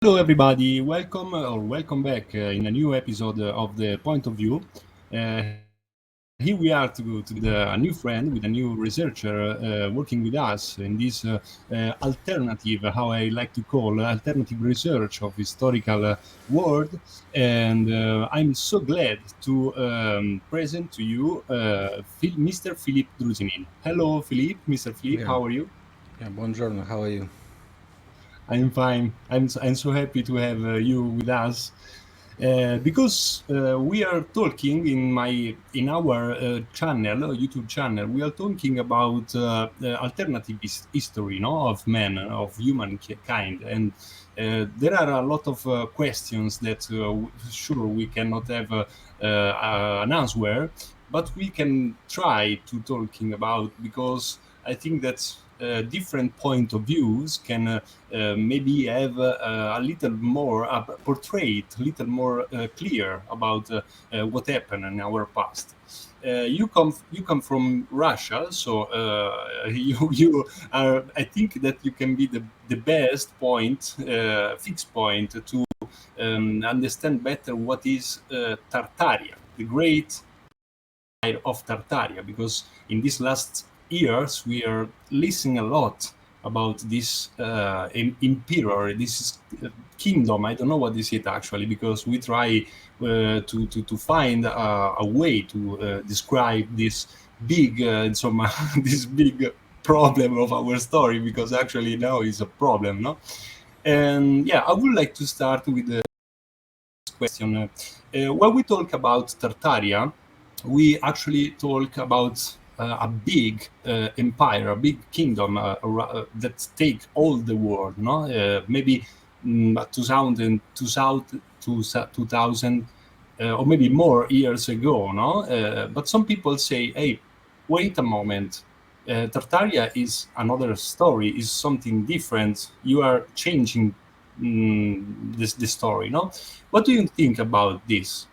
Hello, everybody. Welcome back in a new episode of the Point of View. Here we are with a new friend, with a new researcher working with us in this alternative, how I like to call alternative research of historical world. And I'm so glad to present to you Mr. Philipp Druzinin. Hello, Philipp. Mr. Philipp, Yeah, how are you? yeah. Buongiorno. How are you? I'm fine. I'm so happy to have you with us because we are talking in our YouTube channel. We are talking about alternative history, no, of man, of humankind, and there are a lot of questions that sure we cannot have an answer, but we can try to talking about because I think that different point of views can maybe have a little more portrayed, a little more clear about what happened in our past. You come from Russia, so you are. I think that you can be the best point, fixed point to understand better what is Tartaria, the great of Tartaria, because in these last years we are listening a lot about this emperor, this kingdom. I don't know what is it actually, because we try to find a way to describe this big, this big problem of our story, because actually now is a problem, no? And yeah, I would like to start with the question. When we talk about Tartaria, we actually talk about a big empire, a big kingdom that take all the world, no? Maybe 2000, 2000 or maybe more years ago, no? But some people say, hey, wait a moment. Tartaria is another story, is something different. You are changing the story, no? What do you think about this?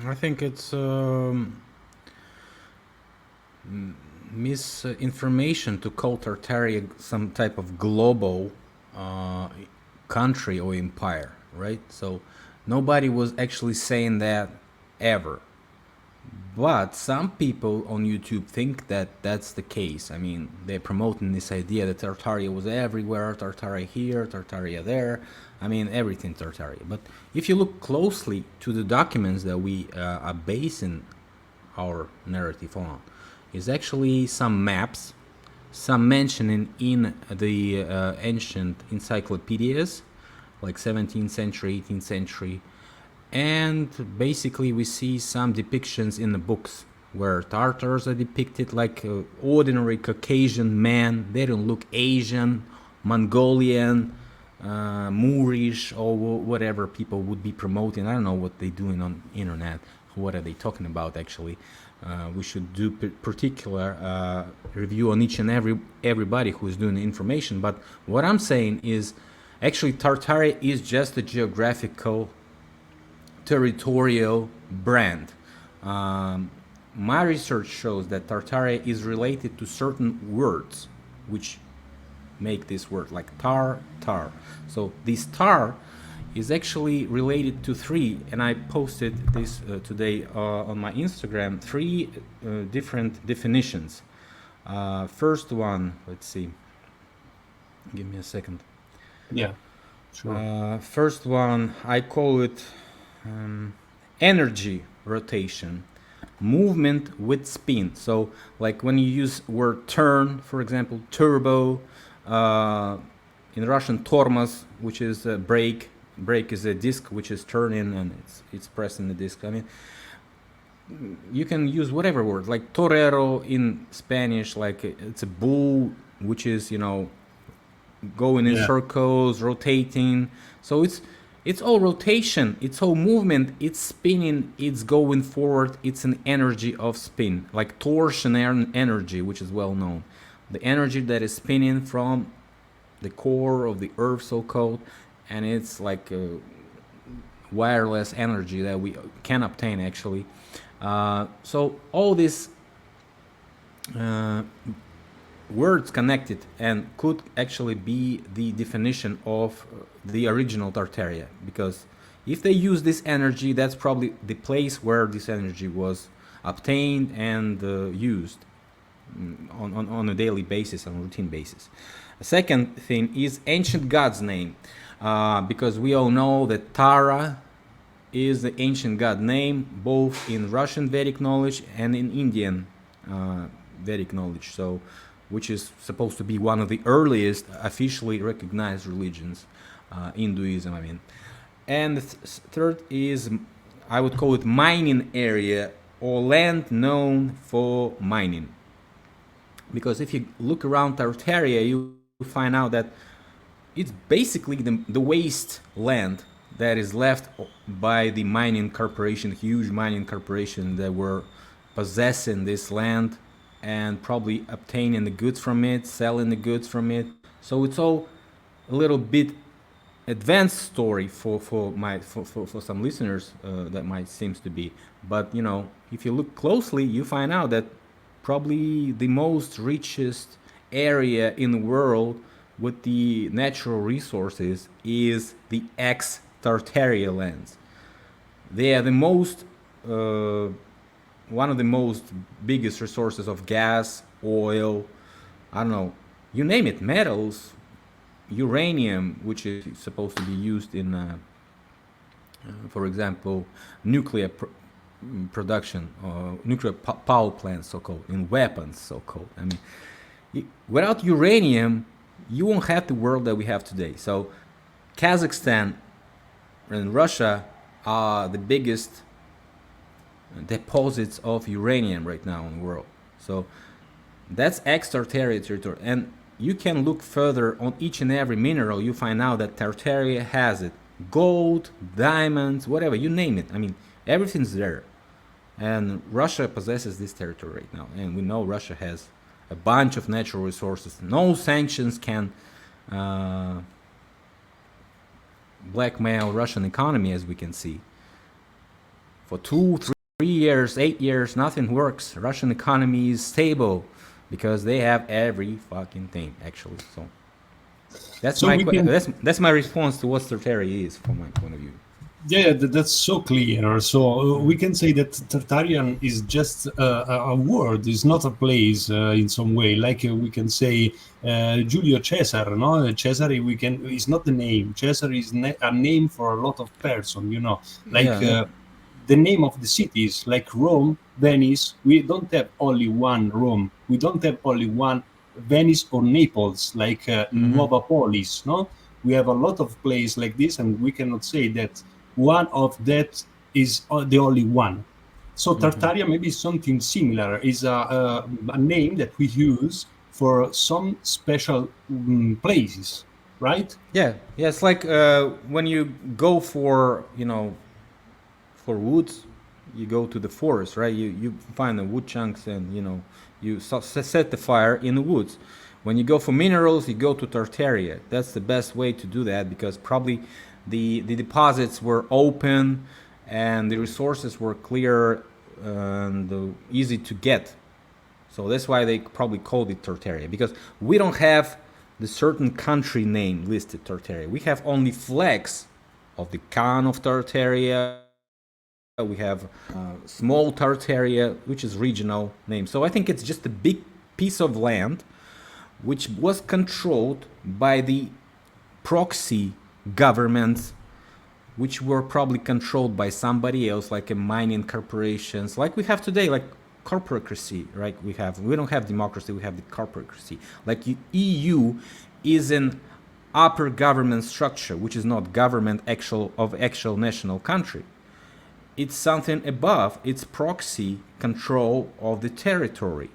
I think it's misinformation to call Tartaria some type of global uh, country or empire, right? So nobody was actually saying that ever. But some people on YouTube think that that's the case. I mean, they're promoting this idea that Tartaria was everywhere, Tartaria here, Tartaria there. I mean, everything Tartaria. But if you look closely to the documents that we are basing our narrative on, is actually some maps, some mentioning in the ancient encyclopedias, like 17th century, 18th century, and basically we see some depictions in the books where Tartars are depicted like ordinary Caucasian men. They don't look Asian, Mongolian, Moorish, or whatever people would be promoting. I don't know what they're doing on internet. What are they talking about actually? We should do particular review on each and everybody who is doing the information. But what I'm saying is, actually, Tartaria is just a geographical territorial brand. My research shows that Tartaria is related to certain words which make this word like tar. So this tar is actually related to three, and I posted this today on my Instagram, three different definitions. First one, let's see, give me a second. Yeah, sure. First one, I call it energy rotation, movement with spin. So like when you use word turn, for example, turbo, in Russian tormos, which is a brake is a disc which is turning and it's pressing the disc. I mean, you can use whatever word, like torero in Spanish, like it's a bull which is, going in Yeah, circles, rotating. So it's all rotation, it's all movement, it's spinning, it's going forward, it's an energy of spin, like torsion energy, which is well known. The energy that is spinning from the core of the earth, so called, and it's like a wireless energy that we can obtain actually. So all this uh, words connected and could actually be the definition of the original Tartaria, because if they use this energy, that's probably the place where this energy was obtained and used on a daily basis, on a routine basis. The second thing is ancient god's name, because we all know that Tara is the ancient god name, both in Russian Vedic knowledge and in Indian Vedic knowledge, so which is supposed to be one of the earliest officially recognized religions, Hinduism, I mean. And the third is, I would call it mining area or land known for mining. Because if you look around Tartaria, you find out that it's basically the waste land that is left by the mining corporation, huge mining corporation that were possessing this land and probably obtaining the goods from it, selling the goods from it. So it's all a little bit advanced story for some listeners, that might seems to be. But you know, if you look closely, you find out that probably the most richest area in the world with the natural resources is the ex-Tartaria lands. They are the most, one of the most biggest resources of gas, oil, I don't know, you name it, metals, uranium, which is supposed to be used in, for example, nuclear production, or nuclear power plants, so-called, in weapons, so-called. I mean, without uranium, you won't have the world that we have today. So Kazakhstan and Russia are the biggest deposits of uranium right now in the world. So that's ex-Tartaria territory. And you can look further on each and every mineral, you find out that Tartaria has it. Gold, diamonds, whatever, you name it. I mean, everything's there. And Russia possesses this territory right now. And we know Russia has a bunch of natural resources. No sanctions can blackmail Russian economy, as we can see. For 2, 3 years, 8 years, nothing works. Russian economy is stable because they have every fucking thing, actually. So that's So my we can, that's my response to what Tartaria is from my point of view. yeah, that's so clear. So we can say that Tartarian is just a word, is not a place in some way. Like we can say Julio Cesar, no? Cesare, we can, is not the name. Cesar is a name for a lot of person, you know. Like Yeah. the name of the cities, like Rome, Venice. We don't have only one Rome. We don't have only one Venice or Naples, like Nuova Polis, no? We have a lot of places like this, and we cannot say that one of that is the only one. So Tartaria maybe is something similar, is a name that we use for some special places, right? Yeah, yeah. It's like when you go for, you know, for woods, you go to the forest, right? You find the wood chunks and, you know, you set the fire in the woods. When you go for minerals, you go to Tartaria. That's the best way to do that, because probably the deposits were open and the resources were clear and easy to get. So that's why they probably called it Tartaria, because we don't have the certain country name listed Tartaria. We have only flags of the Khan of Tartaria. We have small Tartaria, which is regional name. So I think it's just a big piece of land which was controlled by the proxy governments, which were probably controlled by somebody else, like a mining corporations, like we have today, like corporatocracy, right? We don't have democracy, we have the corporatocracy. Like EU is an upper government structure, which is not government actual national country. It's something above, it's proxy control of the territory.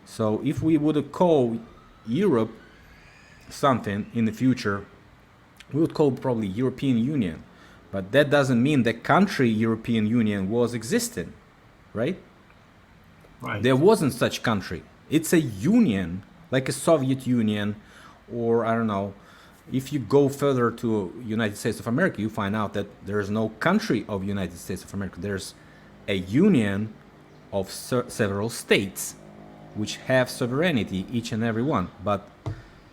So if we would call Europe something in the future, we would call probably European Union. But that doesn't mean the country European Union was existing, right? Right. There wasn't such country. It's a union, like a Soviet Union, or I don't know. If you go further to United States of America, you find out that there is no country of United States of America. There's a union of several states. which have sovereignty, each and every one. But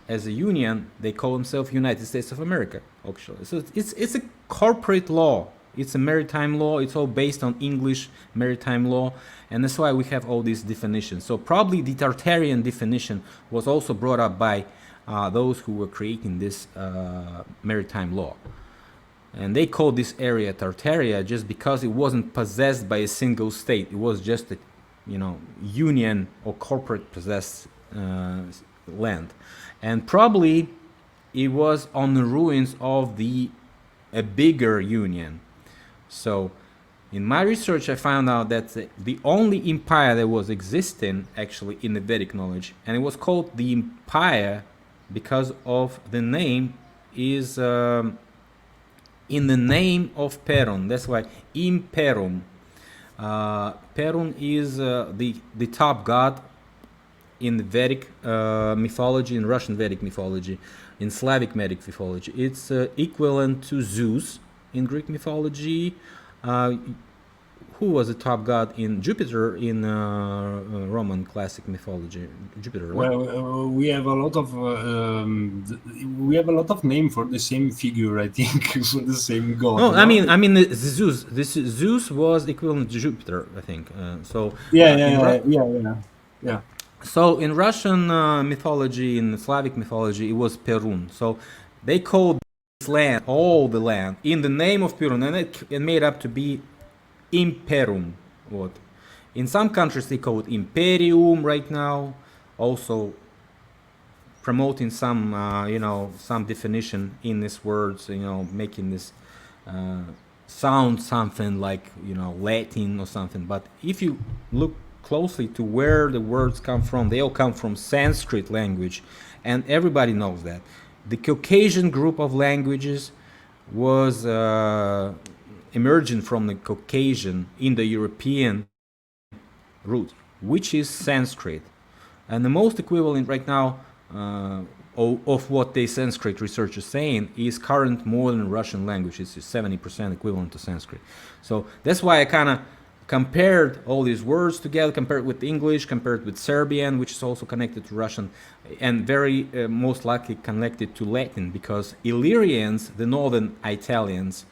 as a union, they call themselves United States of America, actually. So it's a corporate law. It's a maritime law. It's all based on English maritime law, and that's why we have all these definitions. So probably the Tartarian definition was also brought up by those who were creating this maritime law. And they called this area Tartaria just because it wasn't possessed by a single state. It was just a, union or corporate possessed land. And probably it was on the ruins of a bigger union. So in my research, I found out that the only empire that was existing actually in the Vedic knowledge, and it was called the empire because of the name is in the name of Perun. That's why Imperum. Perun is the top god in the Vedic mythology, in Russian Vedic mythology, in Slavic Vedic mythology. It's equivalent to Zeus in Greek mythology. Who was the top god in Jupiter in Roman classic mythology? Jupiter, right? Well, we have a lot of name for the same figure, I think, for the same god. No, I mean the Zeus. Zeus was equivalent to Jupiter, I think. Yeah. So in Russian mythology, in Slavic mythology, it was Perun. So they called this land, all the land, in the name of Perun, and it made up to be Imperum. What? In some countries they call it Imperium right now, also promoting some, some definition in these words, making this sound something like, Latin or something. But if you look closely to where the words come from, they all come from Sanskrit language, and everybody knows that. The Caucasian group of languages was emerging from the Caucasian Indo-European root, which is Sanskrit. And the most equivalent right now of what the Sanskrit research is saying is current modern Russian language. It's 70% equivalent to Sanskrit. So that's why I kind of compared all these words together, compared with English, compared with Serbian, which is also connected to Russian, and very most likely connected to Latin, because Illyrians, the northern Italians,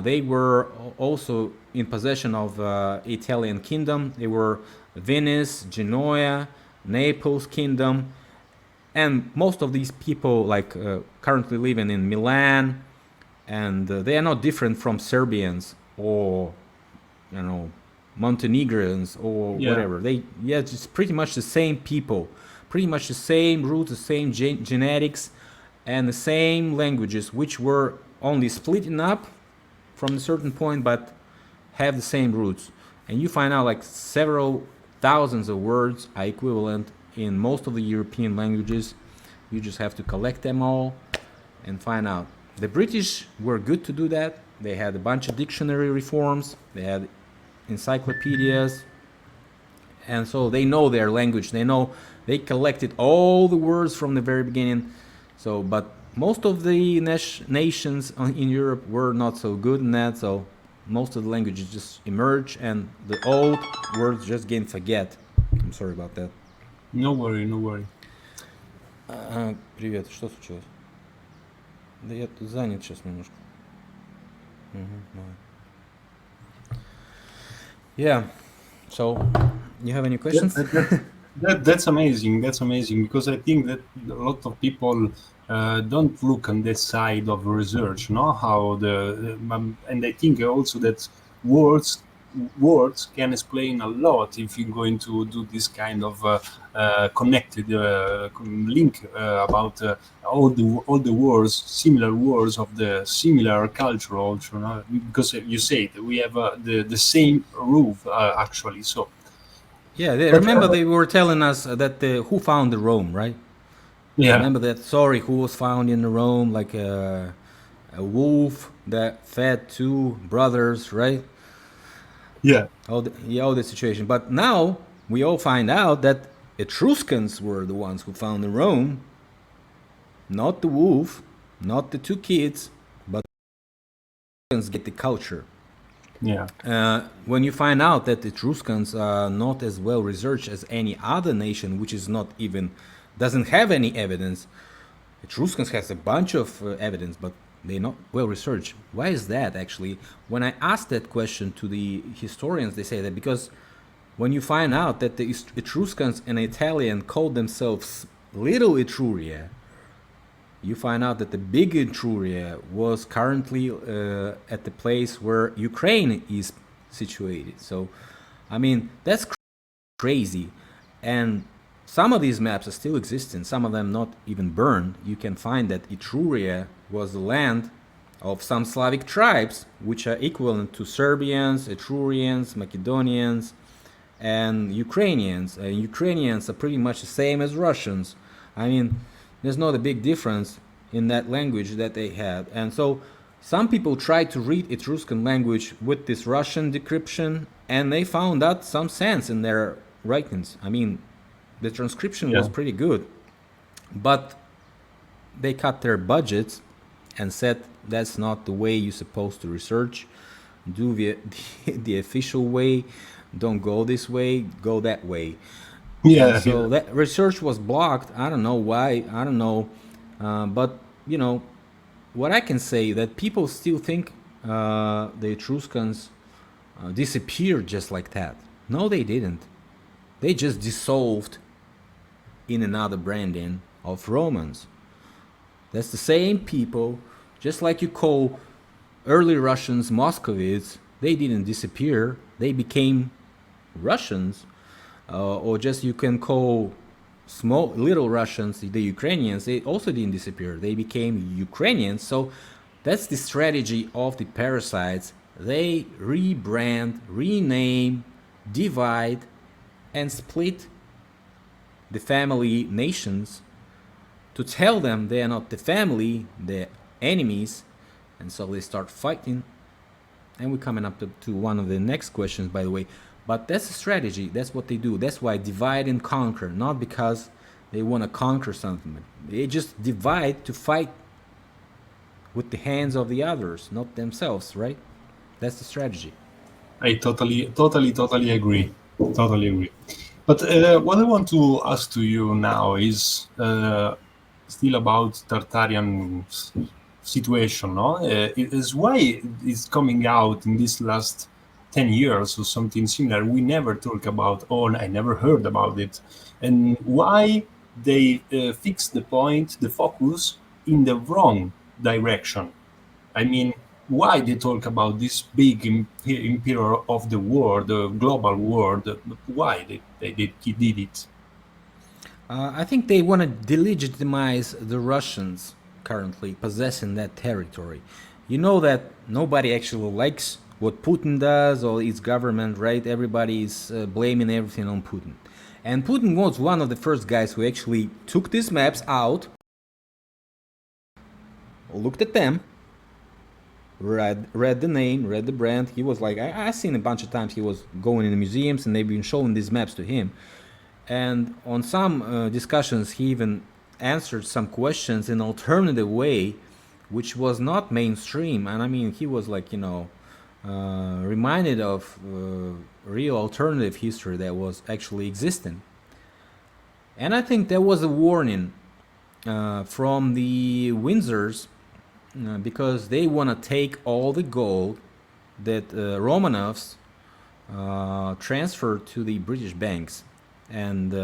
they were also in possession of Italian kingdom. They were Venice, Genoa, Naples kingdom, and most of these people currently living in Milan, and they are not different from Serbians or Montenegrins or whatever. It's pretty much the same people, pretty much the same roots, the same genetics, and the same languages, which were only splitting up from a certain point, but have the same roots. And you find out several thousands of words are equivalent in most of the European languages. You just have to collect them all and find out. The British were good to do that. They had a bunch of dictionary reforms. They had encyclopedias. And so they know their language. They collected all the words from the very beginning. So, but most of the nations in Europe were not so good in that. So most of the languages just emerged and the old words just getting forget. I'm sorry about that. No worry. Привет, что случилось? Да я тут занят сейчас немножко. Yeah. So, you have any questions? That's amazing. That's amazing, because I think that a lot of people don't look on that side of research, how and I think also that words can explain a lot if you're going to do this kind of connected link about all the words, similar words of the similar culture also, because you say that we have the same root actually. So yeah, remember they were telling us that who found the Rome, right? Yeah. Remember that story? Who was found in the Rome, like a wolf that fed two brothers, right? Yeah. All the situation. But now we all find out that Etruscans were the ones who found the Rome, not the wolf, not the two kids, but Etruscans get the culture. Yeah. When you find out that the Etruscans are not as well researched as any other nation, which is not even doesn't have any evidence. Etruscans has a bunch of evidence, but they're not well researched. Why is that actually? When I asked that question to the historians, they say that because when you find out that the Etruscans and Italian called themselves Little Etruria, you find out that the big Etruria was currently at the place where Ukraine is situated. So, I mean, that's crazy. And some of these maps are still existing, some of them not even burned. You can find that Etruria was the land of some Slavic tribes, which are equivalent to Serbians, Etrurians, Macedonians, and Ukrainians. And Ukrainians are pretty much the same as Russians. I mean, there's not a big difference in that language that they had. And so some people tried to read Etruscan language with this Russian decryption, and they found out some sense in their writings. I mean, the transcription was Yeah. pretty good, but they cut their budgets and said that's not the way you're supposed to research. Do the official way. Don't go this way. Go that way. And Yeah. so that research was blocked. I don't know why. I don't know. But, you know, what I can say that people still think the Etruscans disappeared just like that. No, they didn't. They just dissolved in another branding of Romans. That's the same people, just like you call early Russians Muscovites, they didn't disappear. They became Russians. Or just you can call small little Russians the Ukrainians. They also didn't disappear. They became Ukrainians. So that's the strategy of the parasites. They rebrand, rename, divide, and split the family nations to tell them they are not the family, they're enemies, and so they start fighting. And we're coming up to one of the next questions, by the way. But that's a strategy. That's what they do. That's why divide and conquer, not because they want to conquer something. They just divide to fight with the hands of the others, not themselves, right? That's the strategy. I totally agree. Totally agree. But what I want to ask to you now is still about Tartarian situation. No, it is why it's coming out in this last 10 years or something similar. We never talk about, or I never heard about it, and why they fix the point, the focus in the wrong direction. I mean, why they talk about this big empire of the world, the global world? Why they did it? I think they want to delegitimize the Russians currently possessing that territory. You know that nobody actually likes what Putin does or his government, right? Everybody is blaming everything on Putin. And Putin was one of the first guys who actually took these maps out, looked at them, read the name, read the brand. He was like, I've seen a bunch of times he was going in the museums and they've been showing these maps to him. And on some discussions, he even answered some questions in an alternative way, which was not mainstream. And I mean, he was like, reminded of real alternative history that was actually existing. And I think there was a warning from the Windsors because they want to take all the gold that Romanovs transferred to the British banks. And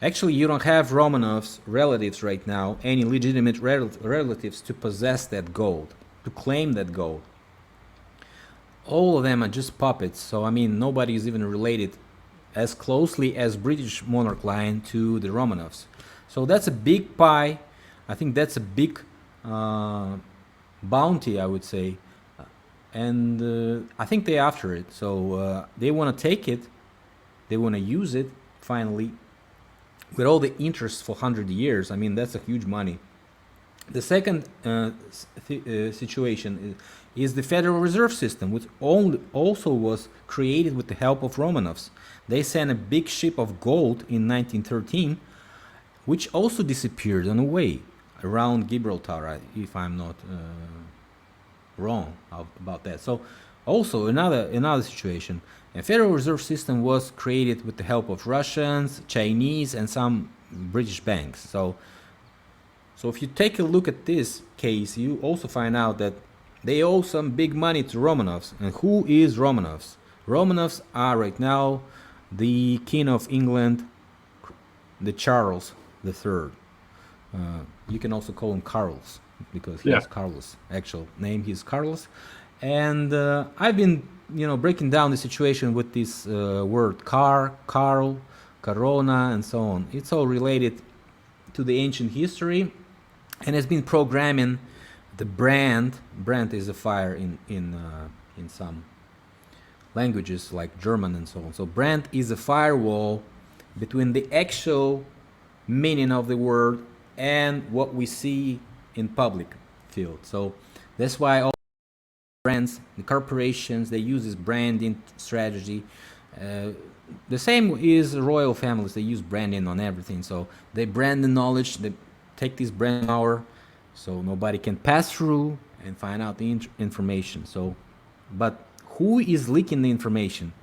actually, you don't have Romanovs relatives right now, any legitimate relatives to possess that gold, to claim that gold. All of them are just puppets. So, I mean, nobody is even related as closely as British monarch line to the Romanovs. So that's a big pie. I think that's a big bounty, I would say. And I think they're after it. So they want to take it. They want to use it, finally, with all the interest for 100 years. I mean, that's a huge money. The second situation is the Federal Reserve System, which also was created with the help of Romanovs. They sent a big ship of gold in 1913, which also disappeared on the way around Gibraltar, if I'm not wrong about that. So Also, another situation. A Federal Reserve System was created with the help of Russians, Chinese, and some British banks. So if you take a look at this case, you also find out that they owe some big money to Romanovs. And who is Romanovs? Romanovs are right now the King of England, the Charles III. You can also call him Carlos because he Yeah. has Carlos. Actual name, he's Carlos. And I've been, breaking down the situation with this word Carl, Corona, and so on. It's all related to the ancient history, and has been programming the brand. Brand is a fire in some languages like German and so on. So brand is a firewall between the actual meaning of the word and what we see in public field. So that's why all brands, the corporations, they use this branding strategy. The same is royal families. They use branding on everything. So they brand the knowledge. They take this brand power, so nobody can pass through and find out the information. So, but who is leaking the information?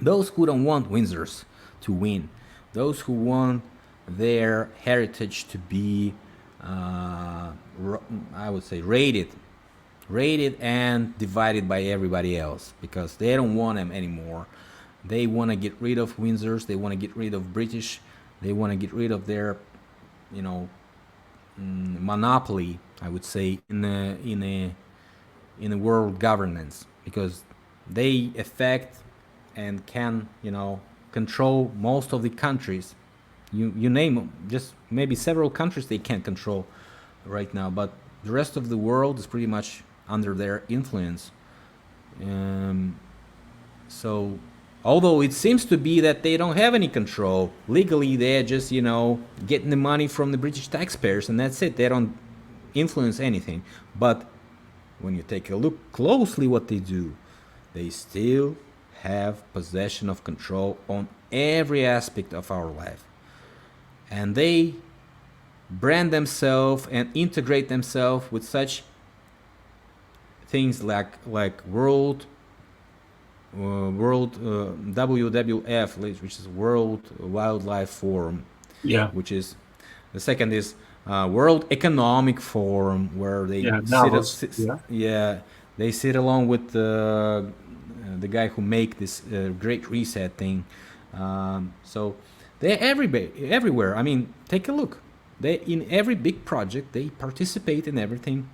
Those who don't want Windsors to win. Those who want their heritage to be, I would say, rated and divided by everybody else, because they don't want them anymore. They want to get rid of Windsors. They want to get rid of British. They want to get rid of their, monopoly, I would say, in the world governance, because they affect and can, control most of the countries. You name just maybe several countries they can't control right now, but the rest of the world is pretty much under their influence. So although it seems to be that they don't have any control legally, they're just getting the money from the British taxpayers, and that's it. They don't influence anything. But when you take a look closely what they do, they still have possession of control on every aspect of our life, and they brand themselves and integrate themselves with such things like world WWF, which is World Wildlife Forum. Yeah. Which is the second is World Economic Forum, where they they sit along with the guy who make this Great Reset thing. So they're everywhere. I mean, take a look. They in every big project they participate in everything.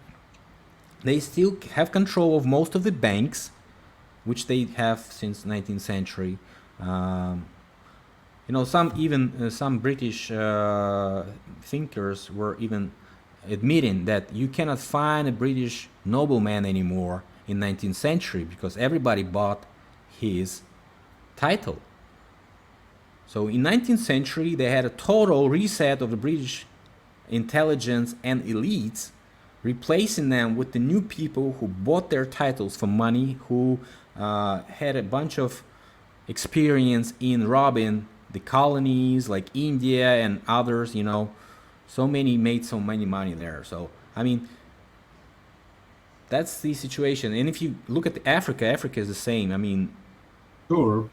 They still have control of most of the banks, which they have since 19th century. Some British thinkers were even admitting that you cannot find a British nobleman anymore in 19th century because everybody bought his title. So in 19th century, they had a total reset of the British intelligence and elites, replacing them with the new people who bought their titles for money, who had a bunch of experience in robbing the colonies like India and others. Made so many money there. So I mean, that's the situation. And if you look at Africa is the same. I mean, sure.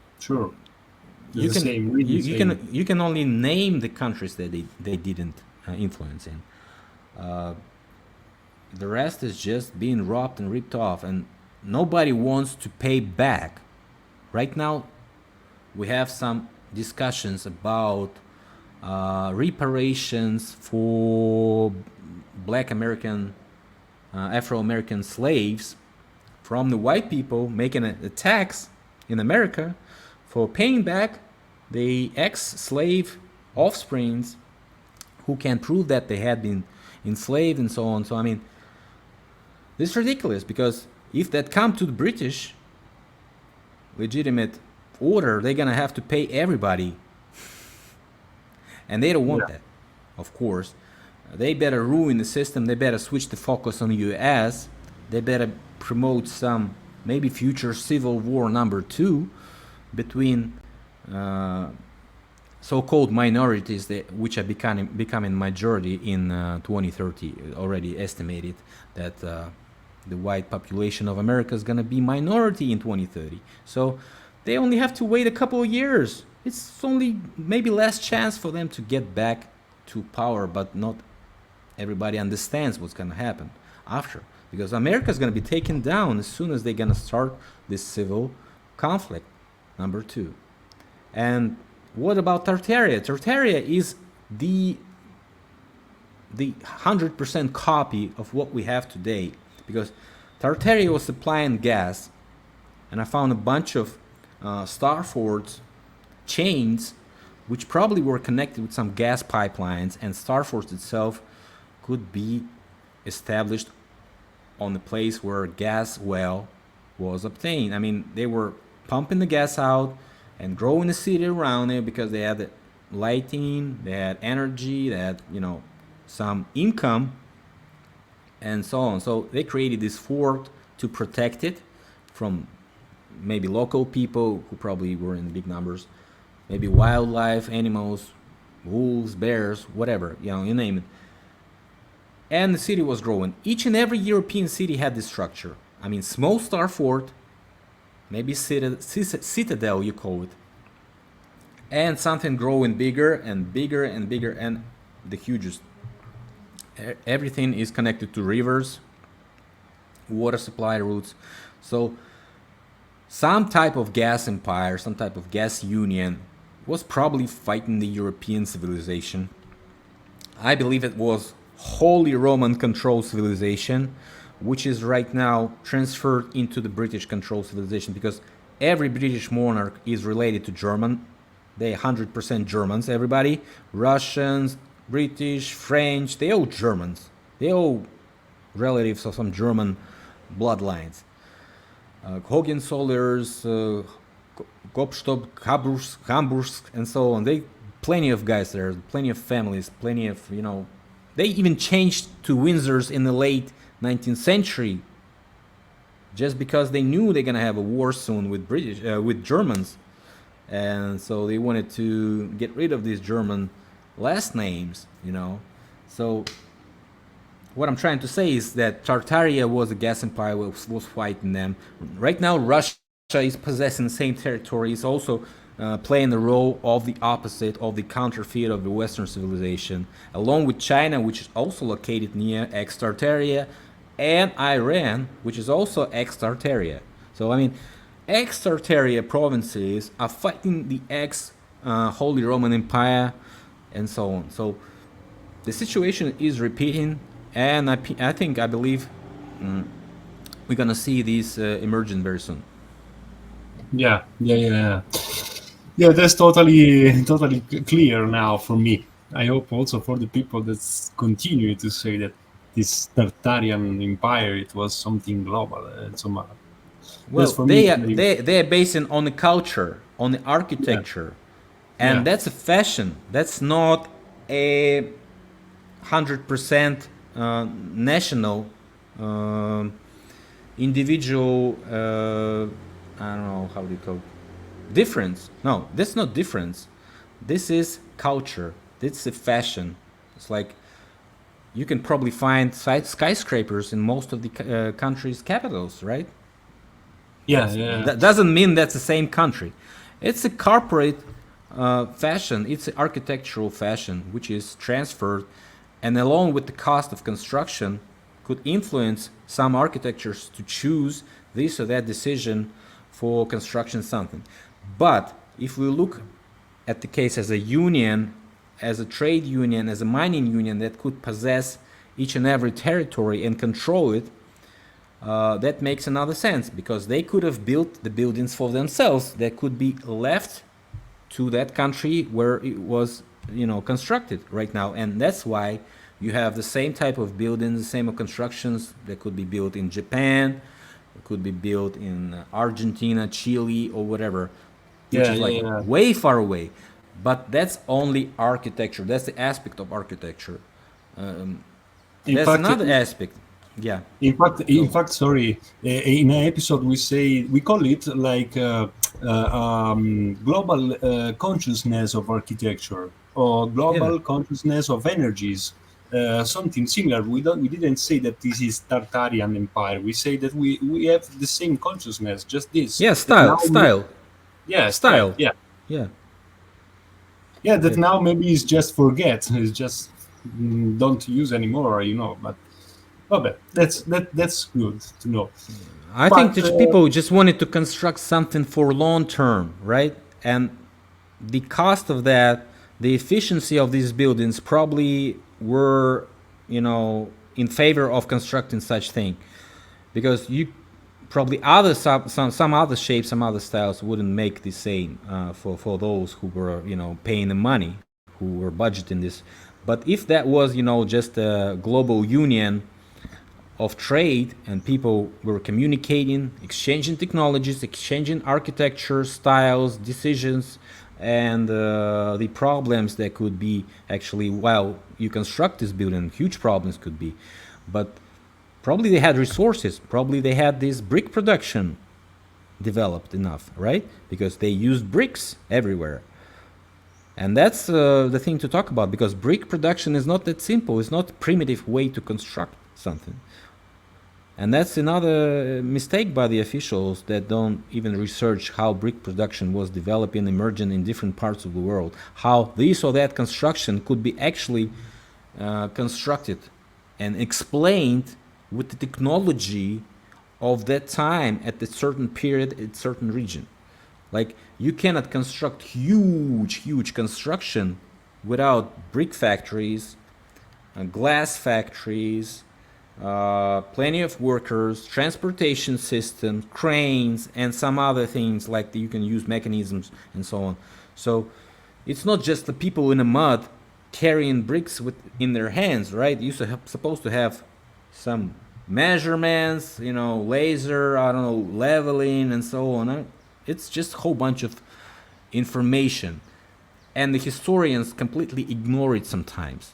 You can only name the countries that they didn't influence in. The rest is just being robbed and ripped off, and nobody wants to pay back. Right now, we have some discussions about reparations for Black American, Afro-American slaves from the white people making a tax in America for paying back the ex-slave offsprings who can prove that they had been enslaved and so on. So I mean, this is ridiculous, because if that come to the British legitimate order, they're gonna have to pay everybody, and they don't want that. Of course, they better ruin the system. They better switch the focus on the U.S. They better promote some maybe future civil war number 2 between so-called minorities which are becoming majority in 2030. Already estimated that The white population of America is going to be minority in 2030. So they only have to wait a couple of years. It's only maybe less chance for them to get back to power, but not everybody understands what's going to happen after. Because America is going to be taken down as soon as they're going to start this civil conflict, number two. And what about Tartaria? Tartaria is the 100% copy of what we have today, because Tartaria was supplying gas, and I found a bunch of Starfords chains which probably were connected with some gas pipelines, and Starfords itself could be established on the place where gas well was obtained. I mean, they were pumping the gas out and growing the city around it because they had lighting, they had energy, they had, some income, and so on. So they created this fort to protect it from maybe local people who probably were in big numbers, maybe wildlife, animals, wolves, bears, whatever, you name it. And the city was growing. Each and every European city had this structure. I mean, small star fort, maybe citadel you call it, and something growing bigger and bigger and bigger, and the hugest. Everything is connected to rivers, water supply routes. So some type of gas empire, some type of gas union was probably fighting the European civilization. I believe it was Holy Roman controlled civilization, which is right now transferred into the British controlled civilization, because every British monarch is related to German. They 100% Germans, everybody. Russians, British, French, they all Germans. They all relatives of some German bloodlines. Hohenzollerns, Gobstock, Hamburg, and so on. They plenty of guys there, plenty of families, plenty of, They even changed to Windsors in the late 19th century, just because they knew they're gonna have a war soon with Germans, and so they wanted to get rid of these German last names, So what I'm trying to say is that Tartaria was a gas empire, was fighting them. Right now, Russia is possessing the same territory. It's also playing the role of the opposite, of the counterfeit of the Western civilization, along with China, which is also located near ex-Tartaria, and Iran, which is also ex-Tartaria. So, I mean, ex-Tartaria provinces are fighting the ex-Holy Roman Empire, and so on. So the situation is repeating, and I believe we're gonna see these emerging very soon. Yeah. That's totally clear now for me. I hope also for the people that continue to say that this Tartarian empire, it was something global and so much. Well, they are based on the culture, on the architecture, and that's a fashion. That's not a 100% national, individual. I don't know how do you call it? Difference. No, that's not difference. This is culture. This is fashion. It's like you can probably find skyscrapers in most of the country's capitals, right? That doesn't mean that's the same country. It's a corporate fashion. It's an architectural fashion which is transferred, and along with the cost of construction, could influence some architectures to choose this or that decision for construction something. But if we look at the case as a union, as a trade union, as a mining union that could possess each and every territory and control it, that makes another sense, because they could have built the buildings for themselves that could be left to that country where it was, constructed right now. And that's why you have the same type of buildings, the same constructions that could be built in Japan, it could be built in Argentina, Chile, or whatever, which is way far away. But that's only architecture. That's the aspect of architecture. There's another aspect. Yeah. In fact, sorry. In an episode, we call it like global consciousness of architecture, or global consciousness of energies. something similar. We didn't say that this is Tartarian Empire. We say that we have the same consciousness, just this Yeah, that now, yes, style, style. yeah, Yeah. yeah, that It, now maybe it's just forget, it's just don't use anymore, But okay, that's good to know. I think But that people just wanted to construct something for long term, right? And the cost of that, the efficiency of these buildings probably were, in favor of constructing such thing, because you probably some other shapes, some other styles wouldn't make the same for those who were paying the money, who were budgeting this. But if that was just a global union of trade and people were communicating, exchanging technologies, exchanging architecture, styles, decisions, and the problems that could be actually while you construct this building, huge problems could be. But probably they had resources, probably they had this brick production developed enough, right? Because they used bricks everywhere. And that's the thing to talk about, because brick production is not that simple. It's not a primitive way to construct something. And that's another mistake by the officials that don't even research how brick production was developing, emerging in different parts of the world, how this or that construction could be actually constructed and explained with the technology of that time at a certain period, at a certain region. Like, you cannot construct huge construction without brick factories, glass factories, plenty of workers, transportation system, cranes, and some other things like you can use mechanisms and so on. So it's not just the people in the mud carrying bricks in their hands, right? You're supposed to have some measurements, laser, I don't know, leveling and so on. It's just a whole bunch of information, and the historians completely ignore it sometimes.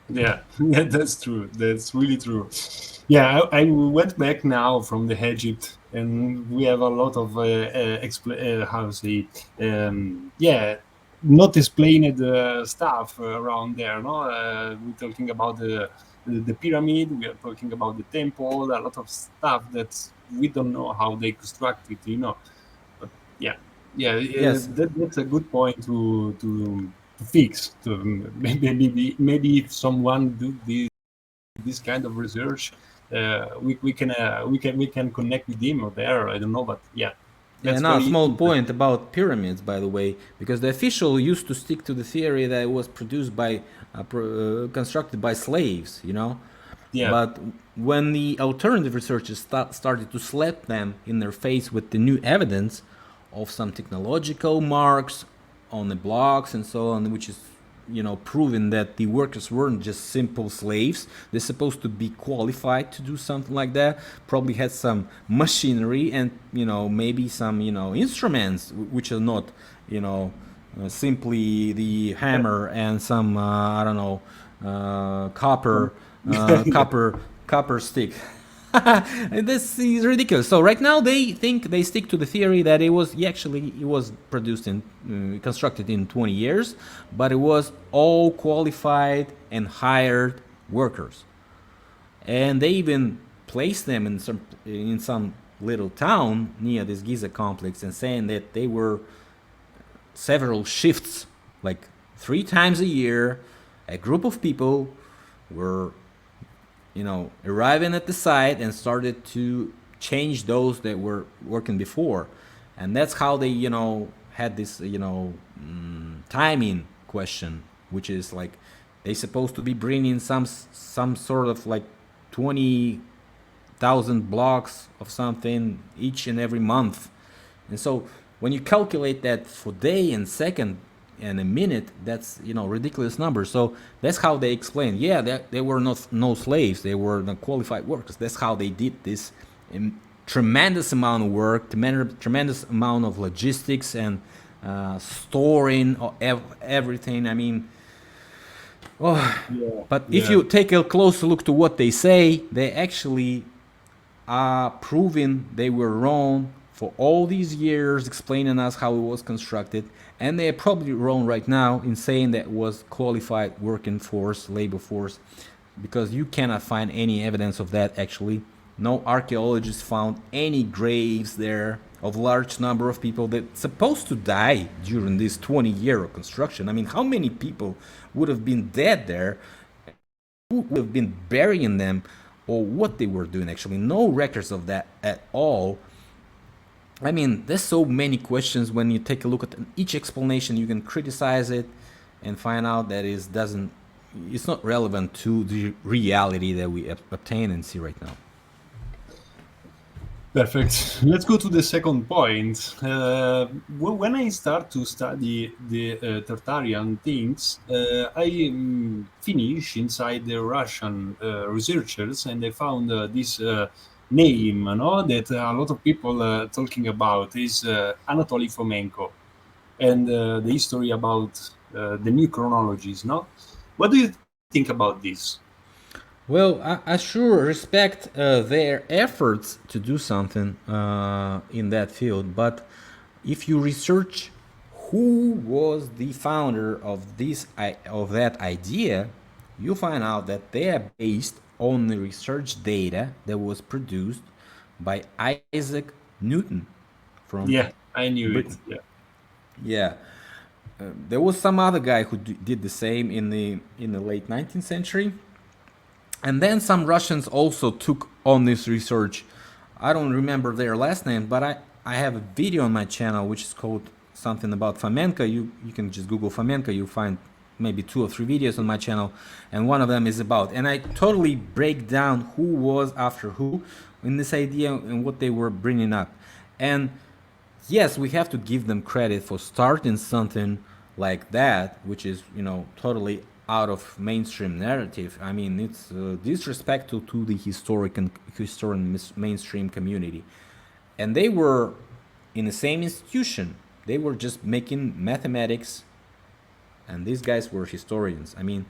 yeah, yeah, that's true. That's really true. Yeah, I went back now from the Egypt, and we have a lot of how to say, yeah, not explained stuff around there. No, we're talking about the pyramid. We are talking about the temple. A lot of stuff that we don't know how they construct it. But yeah, yeah, Yes. that's a good point to fix. Maybe if someone do this kind of research, we can connect with him or there. I don't know, but yeah, Yeah, that's now a very small point interesting. about pyramids, by the way, because the official used to stick to the theory that it was produced by, constructed by slaves. Yeah, But when the alternative researchers started to slap them in their face with the new evidence of some technological marks on the blocks and so on, which is proven that the workers weren't just simple slaves. They're supposed to be qualified to do something like that. Probably had some machinery and maybe some instruments which are not simply the hammer and some I don't know, copper yeah, copper stick. This is ridiculous. So right now they think they stick to the theory that it was produced in constructed in 20 years, but it was all qualified and hired workers, and they even placed them in some little town near this Giza complex, and saying that they were several shifts, like 3 times a year, a group of people were arriving at the site and started to change those that were working before. And that's how they, had this, timing question, which is like they supposed to be bringing some sort of like 20,000 blocks of something each and every month. And so when you calculate that for day and second and a minute, that's ridiculous numbers. So that's how they explain. Yeah, they were not no slaves. They were not qualified workers. That's how they did this tremendous amount of work, tremendous amount of logistics and storing of everything. I mean, oh, yeah, but if yeah, you take a closer look to what they say, they actually are proving they were wrong for all these years explaining us how it was constructed, and they are probably wrong right now in saying that it was qualified working force, labor force, because you cannot find any evidence of that actually. No archaeologists found any graves there of large number of people that supposed to die during this 20-year of construction. I mean, how many people would have been dead there? Who would have been burying them, or what they were doing actually? No records of that at all. I mean, there's so many questions. When you take a look at each explanation, you can criticize it and find out that it's not relevant to the reality that we obtain and see right now. Perfect. Let's go to the second point. When I start to study the Tartarian things, I finish inside the Russian researchers, and I found this name, that a lot of people talking about is Anatoly Fomenko, and the history about the new chronologies. No, what do you think about this? Well, I sure respect their efforts to do something in that field, but if you research who was the founder of that idea, you find out that they are based on the research data that was produced by Isaac Newton from Yeah, I knew it. Britain. Yeah. Yeah, there was some other guy who did the same in the late 19th century. And then some Russians also took on this research. I don't remember their last name, but I have a video on my channel which is called something about Fomenko. You can just Google Fomenko, you'll find maybe 2 or 3 videos on my channel, and one of them is about, and I totally break down who was after who in this idea and what they were bringing up. And yes, we have to give them credit for starting something like that, which is, totally out of mainstream narrative. I mean, it's disrespectful to the historian mainstream community. And they were in the same institution. They were just making mathematics, and these guys were historians. I mean,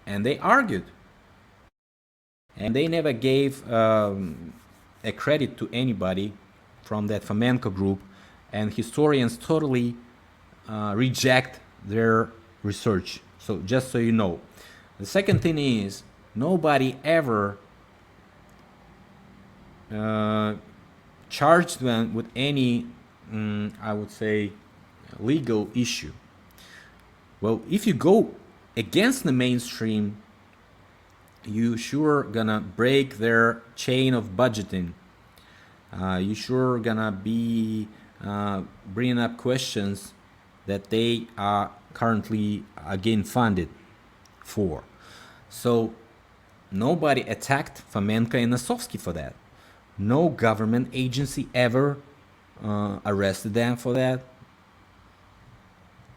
and they argued, and they never gave a credit to anybody from that Fomenko group, and historians totally reject their research. So just so you know. The second thing is, nobody ever charged them with any, I would say, legal issue. Well, if you go against the mainstream, you sure gonna break their chain of budgeting. You sure gonna be bringing up questions that they are currently again funded for. So nobody attacked Fomenko and Nosovsky for that. No government agency ever arrested them for that.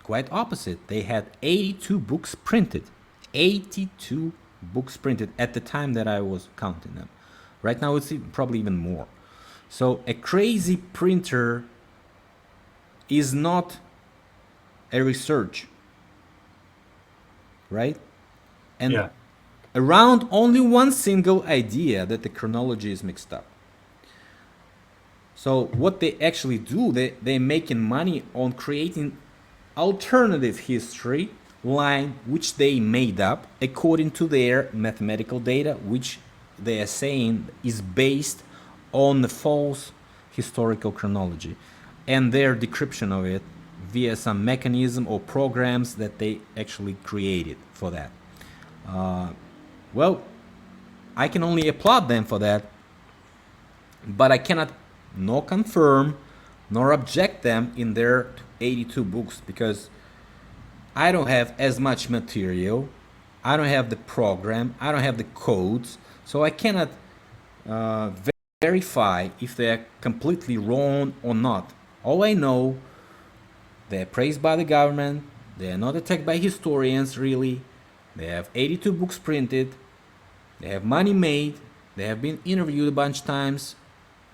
Quite opposite. They had 82 books printed. 82 books printed at the time that I was counting them. Right now it's probably even more. So a crazy printer is not a research, right? And Yeah. around only one single idea that the chronology is mixed up. So what they actually do, they're making money on creating alternative history line which they made up according to their mathematical data, which they are saying is based on the false historical chronology and their decryption of it via some mechanism or programs that they actually created for that. Well, I can only applaud them for that, but I cannot nor confirm nor object them in their 82 books because I don't have as much material, I don't have the program, I don't have the codes, so I cannot verify if they're completely wrong or not. All I know, they're praised by the government, they're not attacked by historians really, they have 82 books printed, they have money made, they have been interviewed a bunch of times,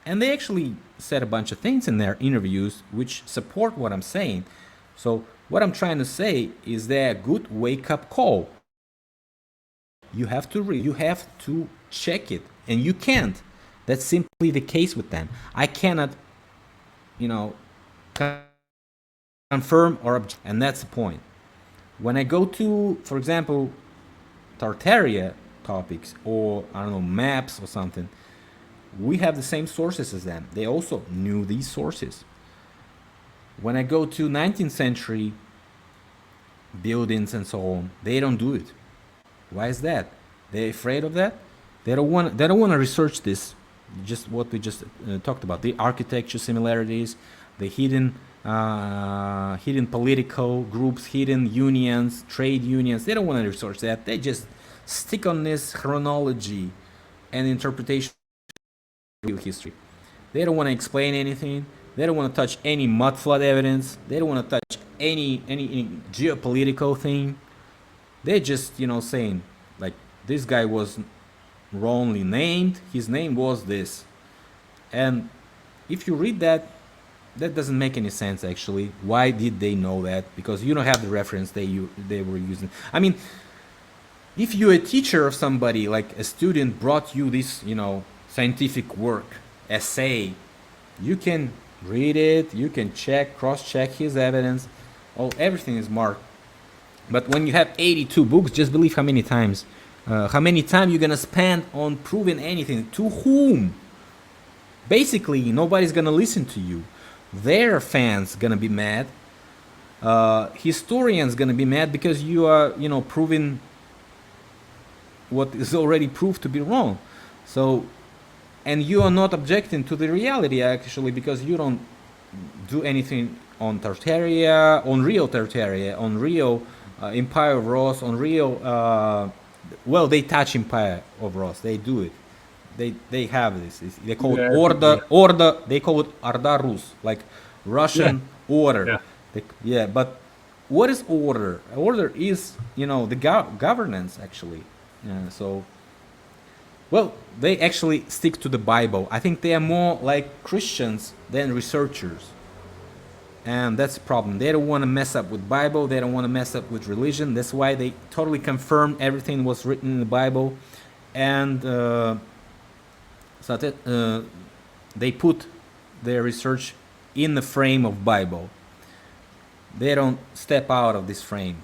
and they actually said a bunch of things in their interviews which support what I'm saying. So what I'm trying to say is they're a good wake-up call. You have to read, you have to check it, and you can't. That's simply the case with them. I cannot you know, confirm or object, and that's the point. When I go to, for example, Tartaria topics or I don't know maps or something, we have the same sources as them. They also knew these sources. When I go to 19th century buildings and so on, they don't do it. Why is that? They're afraid of that. They don't want. They don't want to research this. Just what we just talked about: the architecture similarities, the hidden political groups, hidden unions, trade unions. They don't want to research that. They just stick on this chronology and interpretation of history. They don't want to explain anything. They don't want to touch any mud flood evidence. They don't want to touch any geopolitical thing. They're just saying like this guy was wrongly named. His name was this, and if you read that, that doesn't make any sense actually. Why did they know that? Because you don't have the reference they were using. I mean, if you're a teacher of somebody, like a student brought you this, scientific work, essay, you can read it, you can cross-check his evidence, everything is marked. But when you have 82 books, just believe how many times you're gonna spend on proving anything. To whom? Basically, nobody's gonna listen to you. Their fans gonna be mad. Historians gonna be mad because you are, proving what is already proved to be wrong. So, and you are not objecting to the reality actually because you don't do anything on Tartaria, on real Tartaria, on real Empire of Ross, on real. They touch Empire of Ross. They do it. They have this. They call it order. They call it Orda Rus, like Russian order. But what is order? Order is the governance actually. They actually stick to the Bible. I think they are more like Christians than researchers. And that's the problem. They don't want to mess up with Bible. They don't want to mess up with religion. That's why they totally confirm everything was written in the Bible. And they put their research in the frame of Bible. They don't step out of this frame.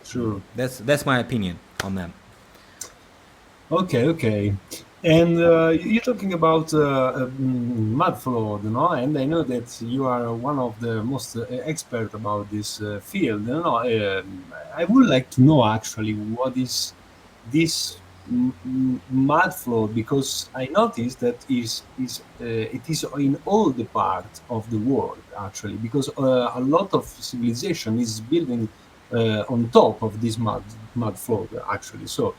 Sure. That's my opinion on them. Okay. And you're talking about mud flood, and I know that you are one of the most expert about this field. I would like to know actually what is this mud flood, because I noticed that it is in all the parts of the world actually, because a lot of civilization is building on top of this mud flood actually. So.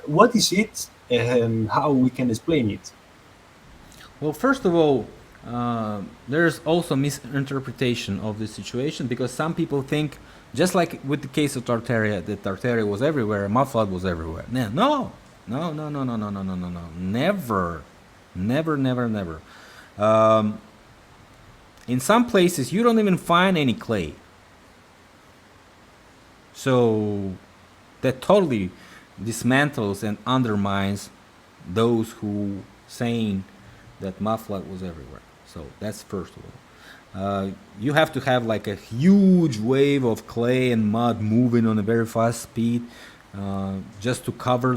What is it and how we can explain it? Well, first of all, there's also misinterpretation of the situation because some people think, just like with the case of Tartaria, that Tartaria was everywhere, mud flood was everywhere. No. Never. In some places, you don't even find any clay. So that totally dismantles and undermines those who saying that mud flood was everywhere. So that's first of all. You have to have like a huge wave of clay and mud moving on a very fast speed just to cover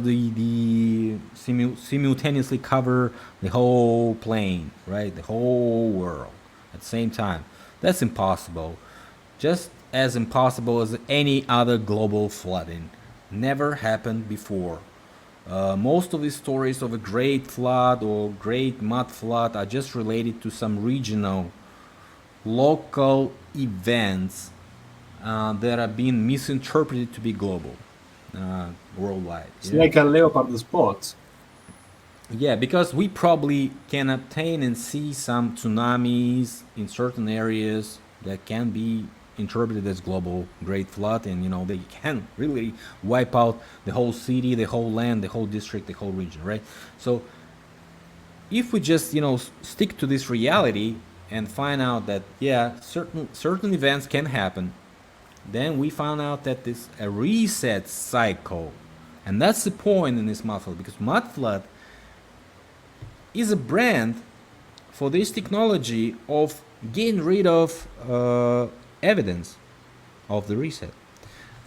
simultaneously cover the whole plain, right? The whole world at the same time. That's impossible. Just as impossible as any other global flooding. Never happened before. Most of these stories of a great flood or great mud flood are just related to some regional, local events that are being misinterpreted to be global, worldwide. It's like a leopard spot. Yeah, because we probably can obtain and see some tsunamis in certain areas that can be interpreted as global great flood, and they can really wipe out the whole city, the whole land, the whole district, the whole region, right? So if we just stick to this reality and find out that certain events can happen, then we found out that this a reset cycle, and that's the point in this mud flood, because mud flood is a brand for this technology of getting rid of evidence of the reset.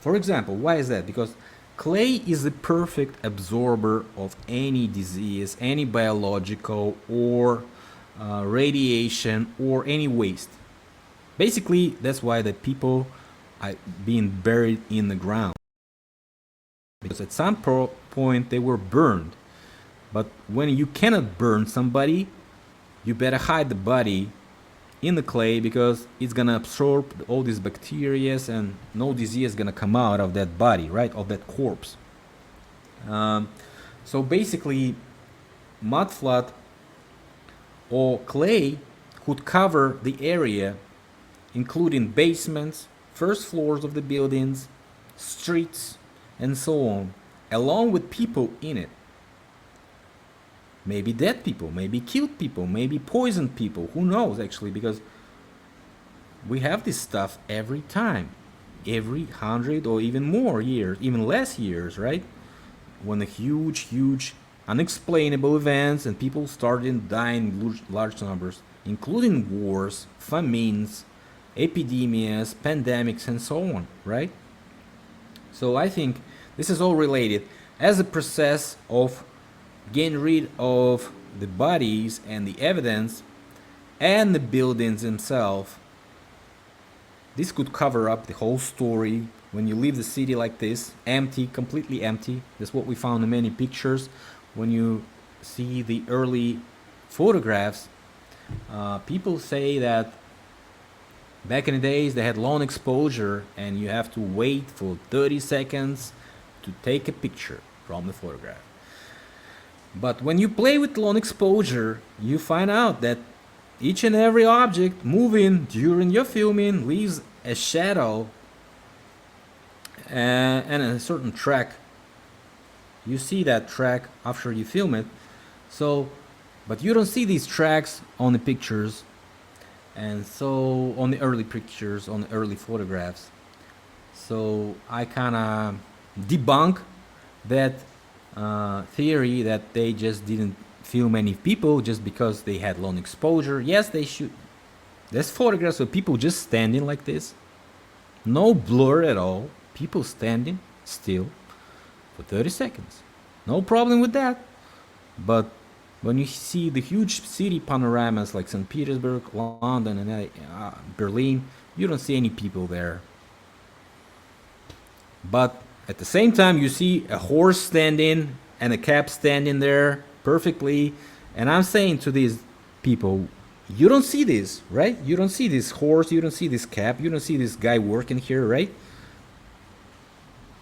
For example, why is that? Because clay is the perfect absorber of any disease, any biological or radiation or any waste. Basically, that's why the people are being buried in the ground. Because at some point they were burned. But when you cannot burn somebody, you better hide the body in the clay because it's gonna absorb all these bacteria and no disease is gonna come out of that body, right? Of that corpse. So basically, mudflat or clay could cover the area, including basements, first floors of the buildings, streets, and so on, along with people in it. Maybe dead people, maybe killed people, maybe poisoned people. Who knows, actually, because we have this stuff every time, every 100 or even more years, even less years, right? When a huge, unexplainable events and people started dying in large numbers, including wars, famines, epidemias, pandemics, and so on, right? So I think this is all related as a process of getting rid of the bodies and the evidence and the buildings themselves. This could cover up the whole story when you leave the city like this, empty, completely empty. That's what we found in many pictures. When you see the early photographs, people say that back in the days they had long exposure and you have to wait for 30 seconds to take a picture from the photograph. But when you play with long exposure, you find out that each and every object moving during your filming leaves a shadow and a certain track. You see that track after you film it. So, but you don't see these tracks on the pictures, and so on the early pictures, on the early photographs. So I kind of debunk that theory that they just didn't film any people just because they had long exposure. Yes, they should. There's photographs of people just standing like this, no blur at all, people standing still for 30 seconds. No problem with that. But when you see the huge city panoramas like St. Petersburg, London, and Berlin, you don't see any people there. But at the same time, you see a horse standing and a cab standing there perfectly. And I'm saying to these people, you don't see this, right? You don't see this horse, you don't see this cab, you don't see this guy working here, right?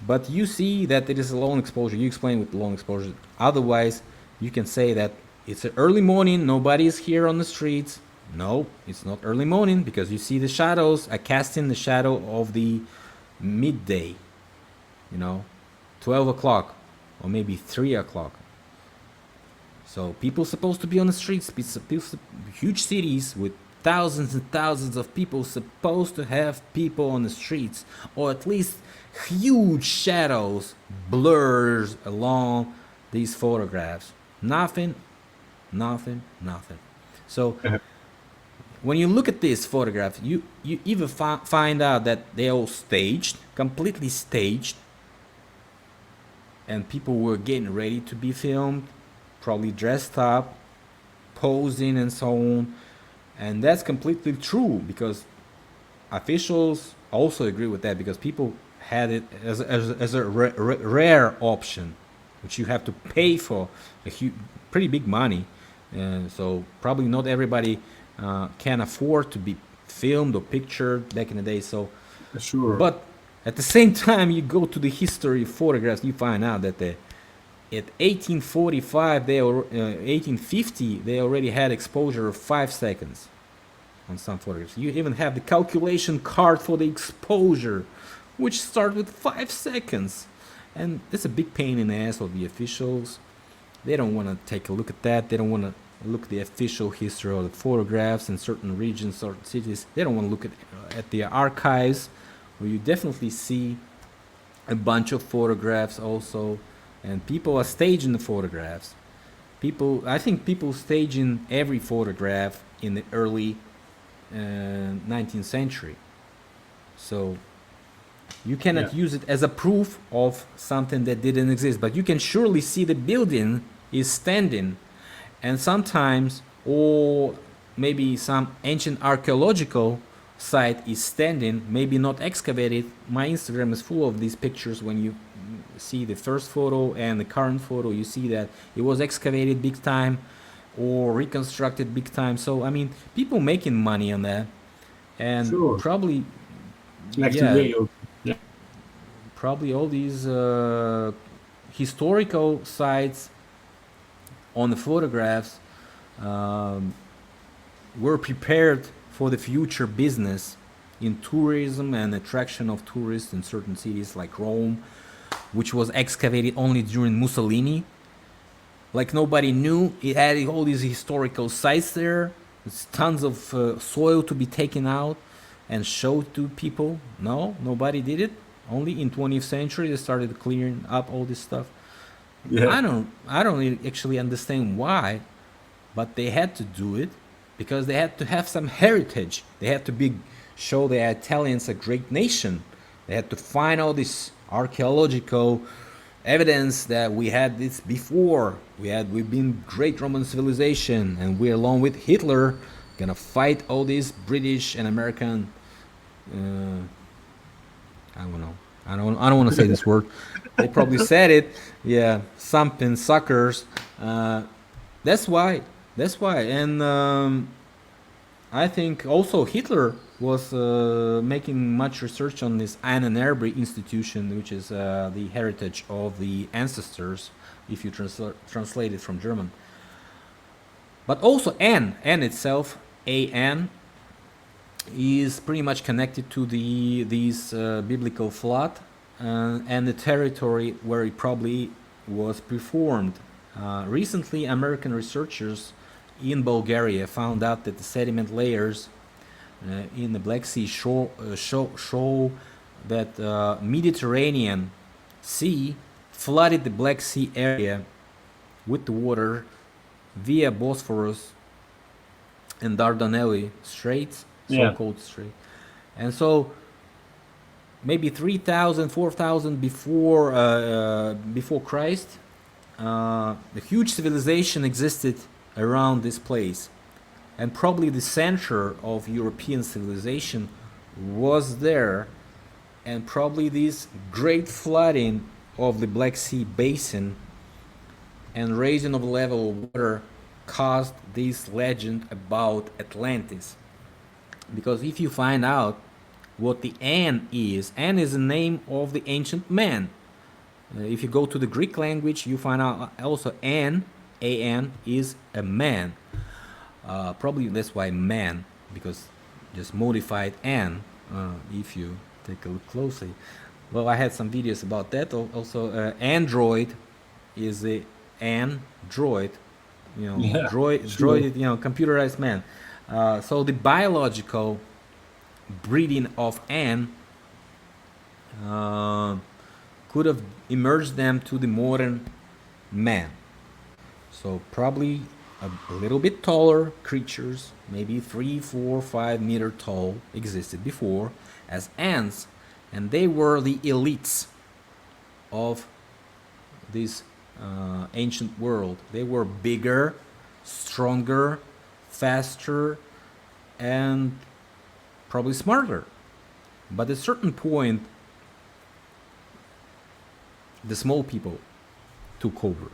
But you see that it is a long exposure. You explain with long exposure. Otherwise, you can say that it's an early morning, nobody is here on the streets. No, it's not early morning because you see the shadows. I cast in the shadow of the midday, 12 o'clock or maybe 3 o'clock. So people supposed to be on the streets, huge cities with thousands and thousands of people supposed to have people on the streets, or at least huge shadows blurs along these photographs. Nothing. So when you look at these photographs, you even find out that they all staged, completely staged, and people were getting ready to be filmed, probably dressed up, posing and so on. And that's completely true because officials also agree with that because people had it as a rare option, which you have to pay for pretty big money. So probably not everybody can afford to be filmed or pictured back in the day. So, Sure. but at the same time, you go to the history of photographs, you find out that at 1845, 1850, they already had exposure of 5 seconds on some photographs. You even have the calculation card for the exposure, which starts with 5 seconds. And that's a big pain in the ass of the officials. They don't want to take a look at that. They don't want to look at the official history of the photographs in certain regions, certain cities. They don't want to look at the archives, where you definitely see a bunch of photographs also, and people are staging the photographs. I think people staging every photograph in the early 19th century. So you Yeah. cannot use it as a proof of something that didn't exist, but you can surely see the building is standing, and sometimes, or maybe some ancient archaeological site is standing, maybe not excavated. My Instagram is full of these pictures. When you see the first photo and the current photo, you see that it was excavated big time or reconstructed big time. So I mean, people making money on that, and Sure. probably, Like yeah, today also. Yeah. probably all these historical sites on the photographs um, were prepared for the future business in tourism and attraction of tourists in certain cities like Rome, which was excavated only during Mussolini. Like nobody knew it had all these historical sites there. There's tons of soil to be taken out and showed to people. No, nobody did it. Only in 20th century they started clearing up all this stuff. Yeah. I don't really actually understand why, but they had to do it because they had to have some heritage. They had to be show the Italians a great nation. They had to find all this archaeological evidence that we had this before. We've been great Roman civilization, and we along with Hitler gonna fight all these British and American. Uh, I don't know. I don't want to say this word. They probably said it. Yeah, something suckers. Uh, that's why. That's why. And I think also Hitler was making much research on this Ahnenerbe institution, which is the heritage of the ancestors, if you translate it from German. But also N itself, AN, is pretty much connected to these biblical flood and the territory where it probably was performed. Recently, American researchers in Bulgaria found out that the sediment layers in the Black Sea show that Mediterranean Sea flooded the Black Sea area with the water via Bosphorus and Dardanelles Straits, Yeah. so-called strait. And so maybe 3,000, 4,000 before Christ, a huge civilization existed around this place. And probably the center of European civilization was there. And probably this great flooding of the Black Sea basin and raising of the level of water caused this legend about Atlantis. Because if you find out what the An is the name of the ancient man. If you go to the Greek language, you find out also An is a man. Probably that's why man, because just modified An, if you take a look closely. Well, I had some videos about that. Also, Android is the android, Yeah. Sure. droid, computerized man. So the biological breeding of An could have emerged them to the modern man. So probably a little bit taller creatures, maybe 3, 4, 5 meter tall, existed before as ants, and they were the elites of this ancient world. They were bigger, stronger, faster, and probably smarter. But at a certain point, the small people took over.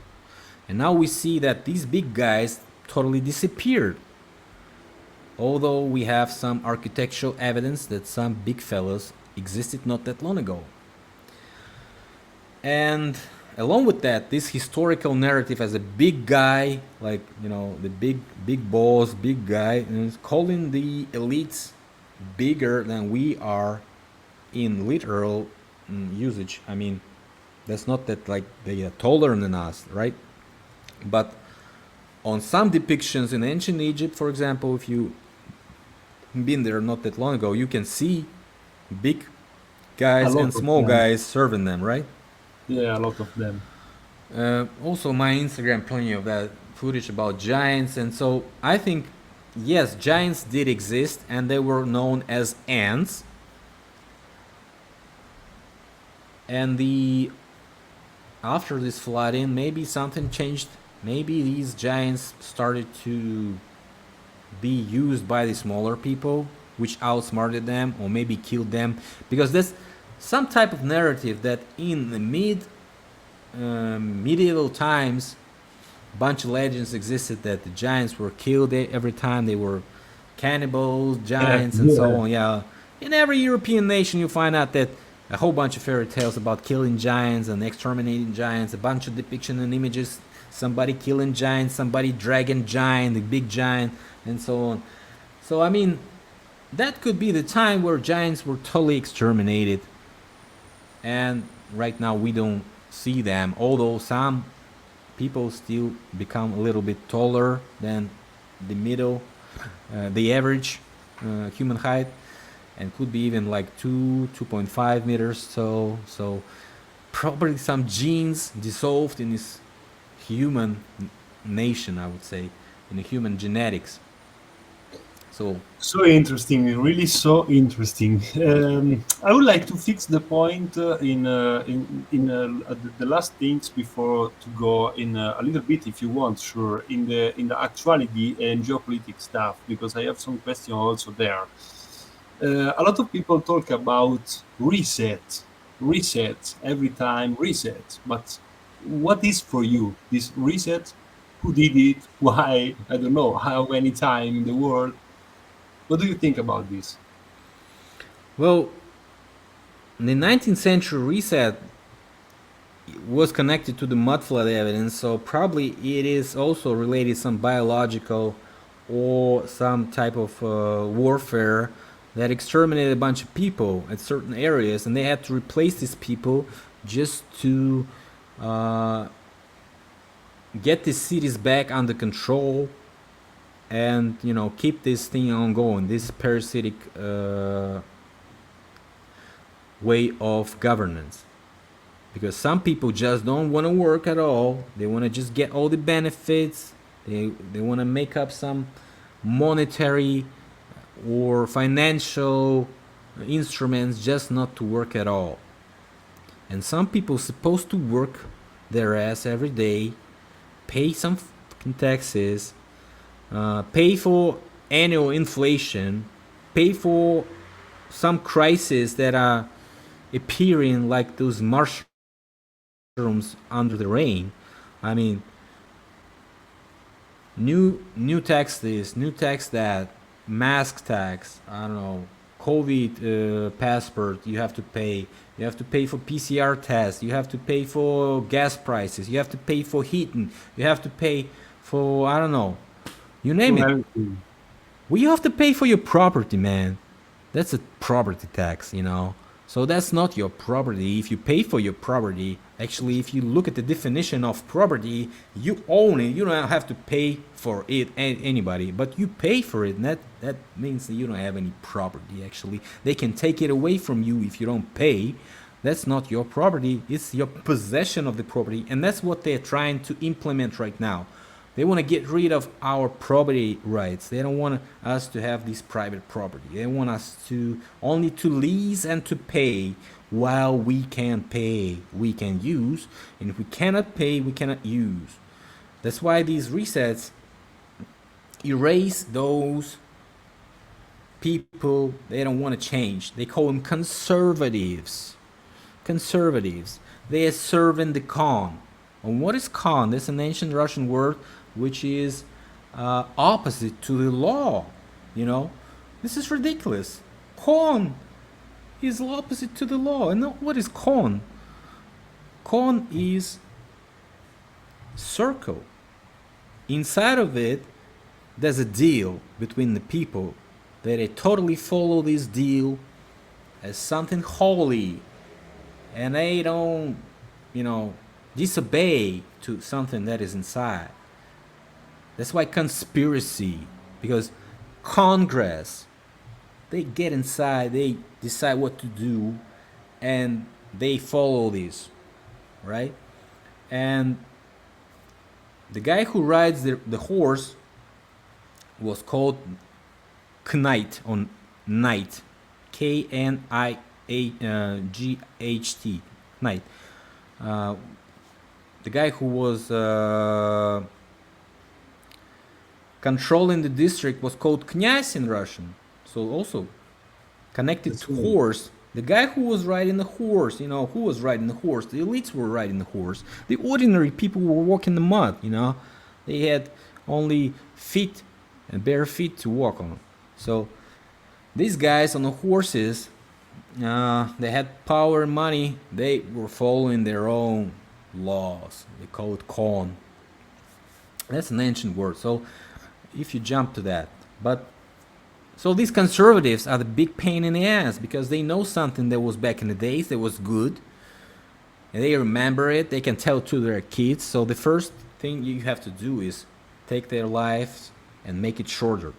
And now we see that these big guys totally disappeared. Although we have some architectural evidence that some big fellows existed not that long ago. And along with that, this historical narrative as a big guy, like, the big boss, big guy, and it's calling the elites bigger than we are in literal usage. I mean, that's not that like they are taller than us, right? But on some depictions in ancient Egypt, for example, if you been there not that long ago, you can see big A guys lot and of small them. guys serving them, right? Yeah, a lot of them. Also, my Instagram, plenty of that footage about giants, and so I think yes, giants did exist, and they were known as ants. And the after this flooding, maybe something changed. Maybe these giants started to be used by the smaller people, which outsmarted them or maybe killed them, because there's some type of narrative that in the medieval times, a bunch of legends existed that the giants were killed every time. They were cannibals, Yeah, giants, and so yeah. on. Yeah, in every European nation, you find out that a whole bunch of fairy tales about killing giants and exterminating giants, a bunch of depiction and images, somebody killing giants, somebody dragging giant, the big giant, and so on. So I mean, that could be the time where giants were totally exterminated, and right now we don't see them. Although some people still become a little bit taller than the middle, the average human height, and could be even like 2.5 meters. So probably some genes dissolved in this human nation, I would say, in the human genetics. So So interesting, really so interesting. I would like to fix the point in the last things before to go in a little bit, if you want, sure, in the actuality and geopolitics stuff, because I have some questions also there. A lot of people talk about reset every time, reset. But what is for you this reset? Who did it? Why? I don't know. How many time in the world? What do you think about this? well, the 19th century reset was connected to the mud flood evidence, so probably it is also related some biological or some type of warfare that exterminated a bunch of people at certain areas, and they had to replace these people just to uh, get the cities back under control and keep this thing ongoing, this parasitic way of governance, because some people just don't want to work at all. They want to just get all the benefits. They want to make up some monetary or financial instruments just not to work at all. And some people supposed to work their ass every day, pay some fucking taxes, pay for annual inflation, pay for some crises that are appearing like those mushrooms under the rain. I mean, new tax this, new tax that, mask tax. I don't know, COVID passport. You have to pay. You have to pay for PCR tests. You have to pay for gas prices. You have to pay for heating. You have to pay for, I don't know, you name For it. everything. Well, you have to pay for your property, man. That's a property tax. So that's not your property. If you pay for your property, actually, if you look at the definition of property, you own it. You don't have to pay for it anybody, but you pay for it, and that means that you don't have any property. Actually, they can take it away from you if you don't pay. That's not your property. It's your possession of the property, and that's what they're trying to implement right now. They want to get rid of our property rights. They don't want us to have this private property. They want us to only to lease and to pay. While we can pay, we can use, and if we cannot pay, we cannot use. That's why these resets erase those people they don't want to change. They call them conservatives. Conservatives. They are serving the Khan. And what is Khan? That's an ancient Russian word which is opposite to the law. You know, this is ridiculous. Khan is opposite to the law. And what is Khan? Khan is circle. Inside of it, there's a deal between the people that they totally follow this deal as something holy, and they don't, disobey to something that is inside. That's why conspiracy, because Congress, they get inside, they decide what to do, and they follow this, right? And The guy who rides the horse was called Knight on Knight, Knight, Knight. Uh, the guy who was controlling the district was called Knyaz in Russian. So also connected That's to right. horse. The guy who was riding the horse, who was riding the horse? The elites were riding the horse. The ordinary people were walking the mud. They had only feet and bare feet to walk on. So these guys on the horses, they had power and money. They were following their own laws. They call it Kon. That's an ancient word. So if you jump to that, but so these conservatives are the big pain in the ass because they know something that was back in the days that was good, and they remember it. They can tell to their kids. So the first thing you have to do is take their lives and make it shorter.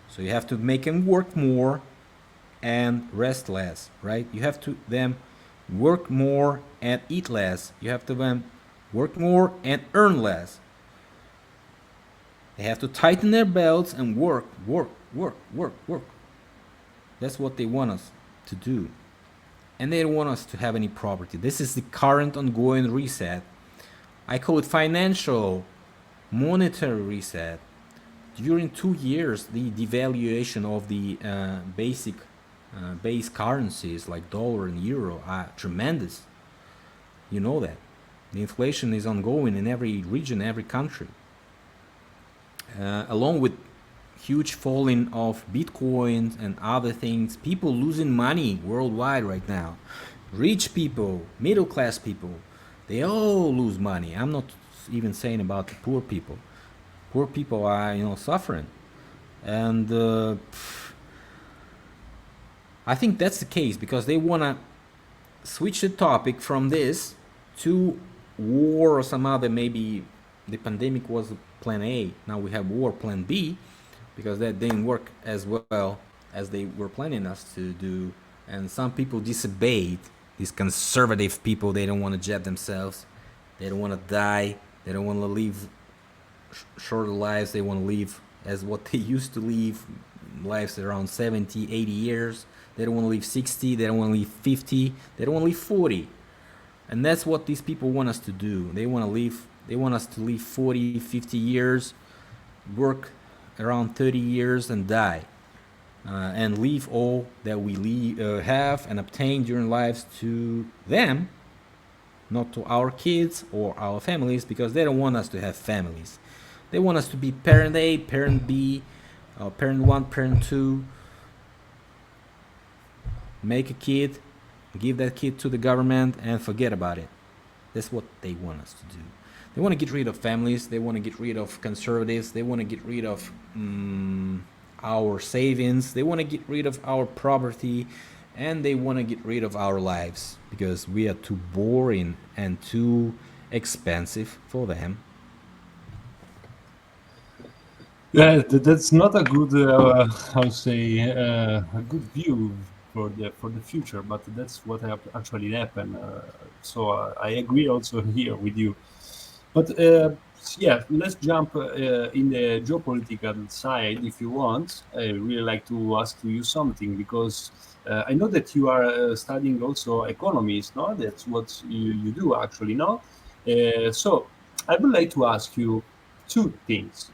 So you have to make them work more and rest less, right? You have to them work more and eat less. You have to them work more and earn less. They have to tighten their belts and work, work, work, work, work. That's what they want us to do. And they don't want us to have any property. This is the current ongoing reset. I call it financial, monetary reset. During 2 years, the devaluation of the base currencies like dollar and euro are tremendous. You know that. The inflation is ongoing in every region, every country. Along with huge falling of bitcoins and other things, people losing money worldwide right now. Rich people, middle class people, they all lose money. I'm not even saying about the poor people. Poor people are, suffering, and I think that's the case because they wanna switch the topic from this to war or some other. Maybe the pandemic was plan A. Now we have war plan B because that didn't work as well as they were planning us to do. And some people disobeyed. These conservative people, they don't want to jet themselves. They don't want to die. They don't want to live shorter lives. They want to live as what they used to live, lives around 70, 80 years. They don't want to live 60. They don't want to live 50. They don't want to live 40. And that's what these people want us to do. They want us to live 40, 50 years, work around 30 years and die. And leave all that we have and obtain during lives to them, not to our kids or our families, because they don't want us to have families. They want us to be parent A, parent B, parent 1, parent 2, make a kid, give that kid to the government, and forget about it. That's what they want us to do. They want to get rid of families. They want to get rid of conservatives. They want to get rid of our savings. They want to get rid of our property. And they want to get rid of our lives because we are too boring and too expensive for them. Yeah, that's not a good, how to say, a good view for the future. But that's what actually happened. So I agree also here with you. But yeah, let's jump in the geopolitical side if you want. I really like to ask you something because I know that you are studying also economics, no? That's what you do actually, no? So I would like to ask you two things.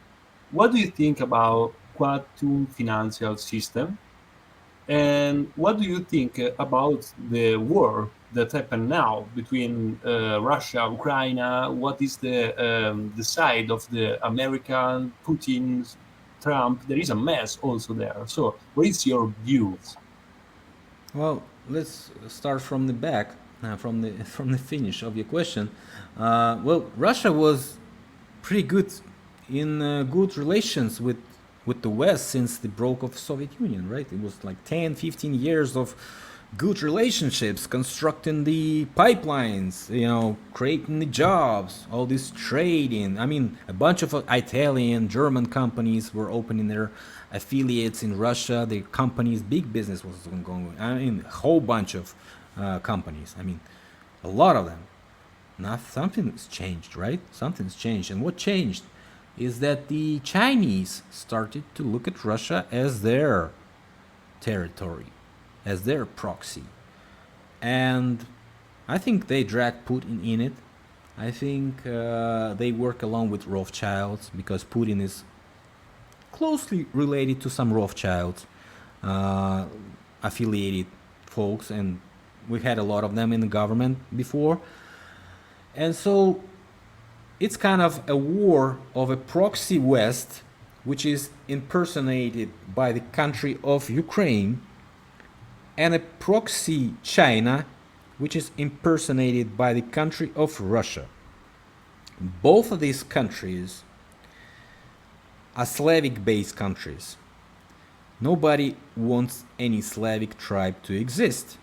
What do you think about quantum financial system? And what do you think about the war that happened now between Russia, Ukraine? What is the side of the American, Putin, Trump? There is a mess also there. So, what is your view? Well, let's start from the back, from the from the finish of your question. Well, Russia was pretty good in good relations with the West since the broke of Soviet Union, right? It was like 10, 15 years of good relationships, constructing the pipelines, creating the jobs, all this trading. I mean, a bunch of Italian, German companies were opening their affiliates in Russia. The companies, big business was going. I mean, a whole bunch of companies. I mean, a lot of them. Not something's changed, right? Something's changed. And what changed is that the Chinese started to look at Russia as their territory, as their proxy. And I think they drag Putin in it. I think they work along with Rothschilds because Putin is closely related to some Rothschilds uh, affiliated folks, and we had a lot of them in the government before. And so it's kind of a war of a proxy West, which is impersonated by the country of Ukraine, and a proxy China, which is impersonated by the country of Russia. Both of these countries are Slavic-based countries. Nobody wants any Slavic tribe to exist.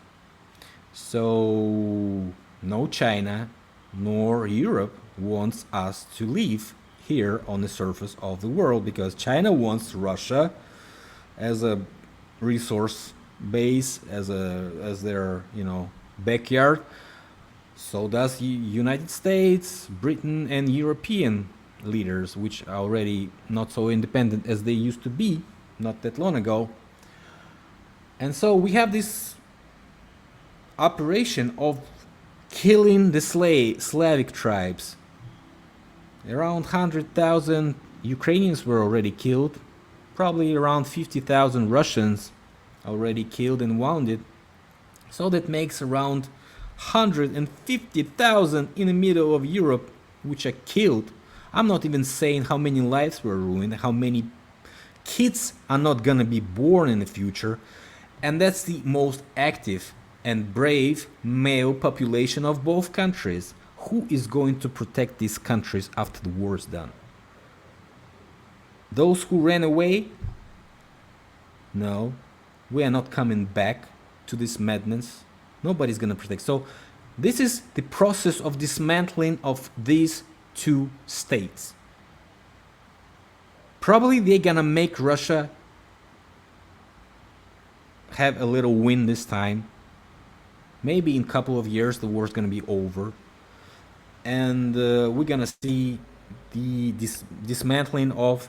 So no China nor Europe wants us to live here on the surface of the world, because China wants Russia as a resource base, as their backyard. So does the United States, Britain, and European leaders, which are already not so independent as they used to be not that long ago. And so we have this operation of killing the Slavic tribes. Around 100,000 Ukrainians were already killed, probably around 50,000 Russians already killed and wounded. So that makes around 150,000 in the middle of Europe which are killed. I'm not even saying how many lives were ruined, how many kids are not gonna be born in the future. And that's the most active and brave male population of both countries. Who is going to protect these countries after the war is done? Those who ran away? No, we are not coming back to this madness. Nobody's gonna protect. So this is the process of dismantling of these two states. Probably they're gonna make Russia have a little win this time. Maybe in a couple of years the war's gonna be over, and we're gonna see the dismantling of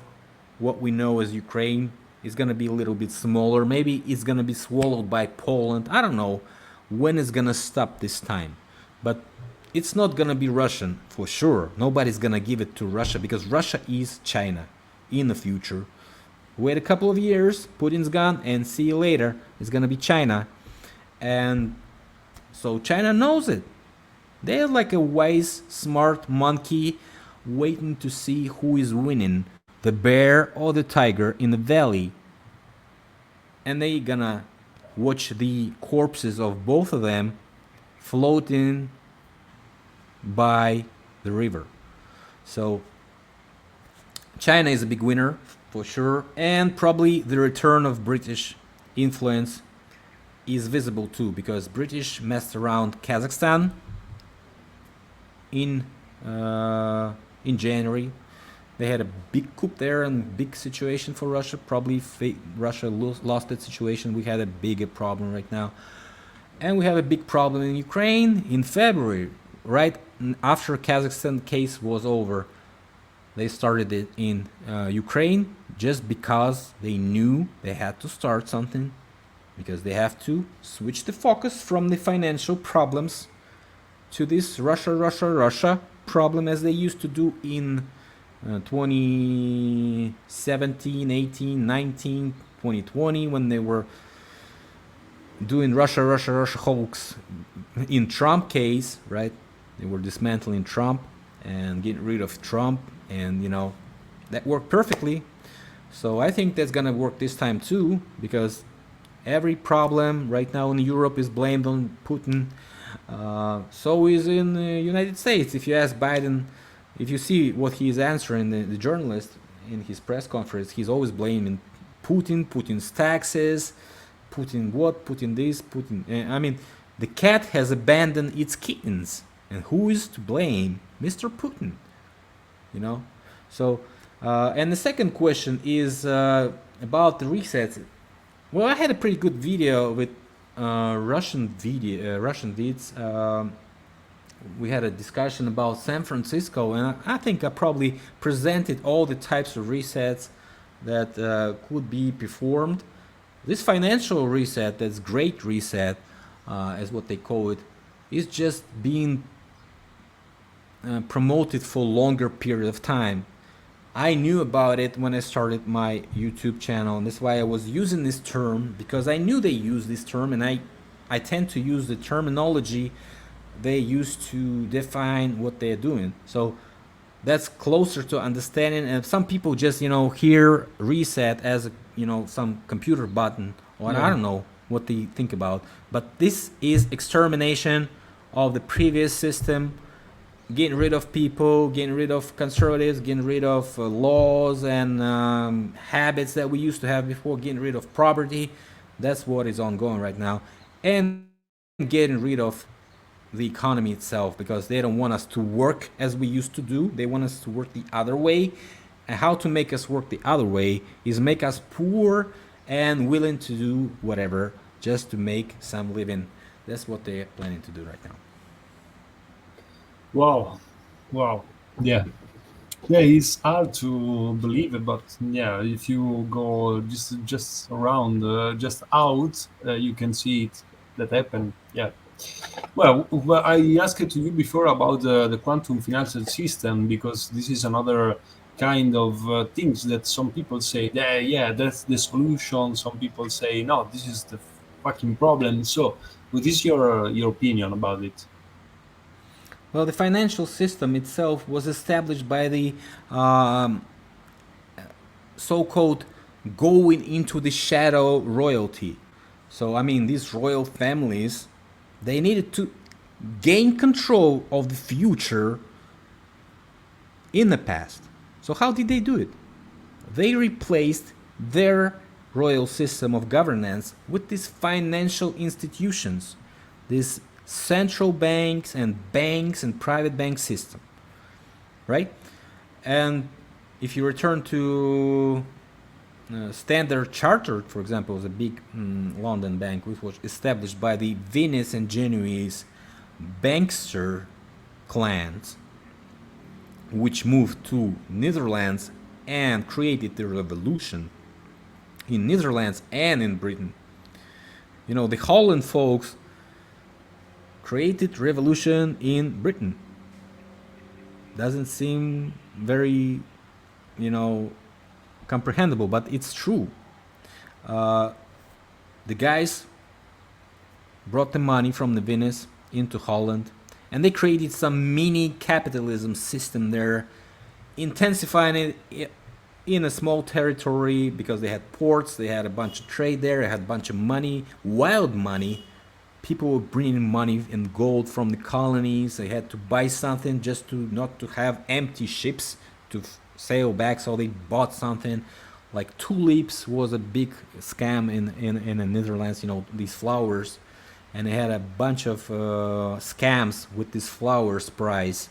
what we know as Ukraine. Is gonna be a little bit smaller. Maybe it's gonna be swallowed by Poland. I don't know when it's gonna stop this time, but it's not gonna be Russian for sure. Nobody's gonna give it to Russia, because Russia is China in the future. Wait a couple of years, Putin's gone, and see you later. It's gonna be China. And so China knows it. They're like a wise, smart monkey waiting to see who is winning, the bear or the tiger in the valley. And they gonna watch the corpses of both of them floating by the river. So China is a big winner for sure, and probably the return of British influence is visible too, because British messed around Kazakhstan in January. They had a big coup there and big situation for Russia. Probably Russia lost that situation. We had a bigger problem right now. And we have a big problem in Ukraine in February, right after Kazakhstan case was over. They started it in Ukraine just because they knew they had to start something, because they have to switch the focus from the financial problems to this Russia problem, as they used to do in 2017, 18, 19, 2020, when they were doing Russia hoax in Trump case, right? They were dismantling Trump and getting rid of Trump, and that worked perfectly. So I think that's gonna work this time too, because every problem right now in Europe is blamed on Putin. So is in the United States. If you ask Biden, if you see what he's answering the journalist in his press conference, he's always blaming Putin, Putin's taxes, Putin what, Putin this, Putin. I mean, the cat has abandoned its kittens, and who is to blame? Mr. Putin. So, and the second question is about the resets. Well, I had a pretty good video with Russian vids we had a discussion about San Francisco, and I think I probably presented all the types of resets that could be performed. This financial reset, that's great reset, as what they call it, is just being promoted for longer period of time. I knew about it when I started my YouTube channel, and that's why I was using this term, because I knew they use this term, and I tend to use the terminology they use to define what they're doing. So that's closer to understanding. And some people just hear reset as some computer button, or I Yeah. don't know what they think about. But this is extermination of the previous system, getting rid of people, getting rid of conservatives, getting rid of laws and habits that we used to have before, getting rid of property. That's what is ongoing right now. And getting rid of the economy itself, because they don't want us to work as we used to do. They want us to work the other way. And how to make us work the other way is make us poor and willing to do whatever just to make some living. That's what they're planning to do right now. Wow. Wow. Yeah. Yeah, it's hard to believe it, but yeah, if you go just around, just out, you can see it that happen. Yeah. Well, I asked to you before about the quantum financial system, because this is another kind of things that some people say, yeah, that's the solution. Some people say, no, this is the fucking problem. So, what is your opinion about it? Well, the financial system itself was established by the um, so-called going into the shadow royalty. So, I mean, these royal families, they needed to gain control of the future in the past. So, how did they do it? They replaced their royal system of governance with these financial institutions, these central banks and private bank system, right? And if you return to Standard Chartered, for example, was a big London bank which was established by the Venice and Genoese bankster clans, which moved to Netherlands and created the revolution in Netherlands and in Britain. The Holland folks created revolution in Britain. Doesn't seem very, comprehensible, but it's true. The guys brought the money from the Venice into Holland, and they created some mini capitalism system there, intensifying it in a small territory, because they had ports, they had a bunch of trade there, they had a bunch of money, wild money. People were bringing money and gold from the colonies. They had to buy something just to not to have empty ships to sail back, so they bought something. Like tulips was a big scam in the Netherlands, these flowers. And they had a bunch of scams with these flowers price.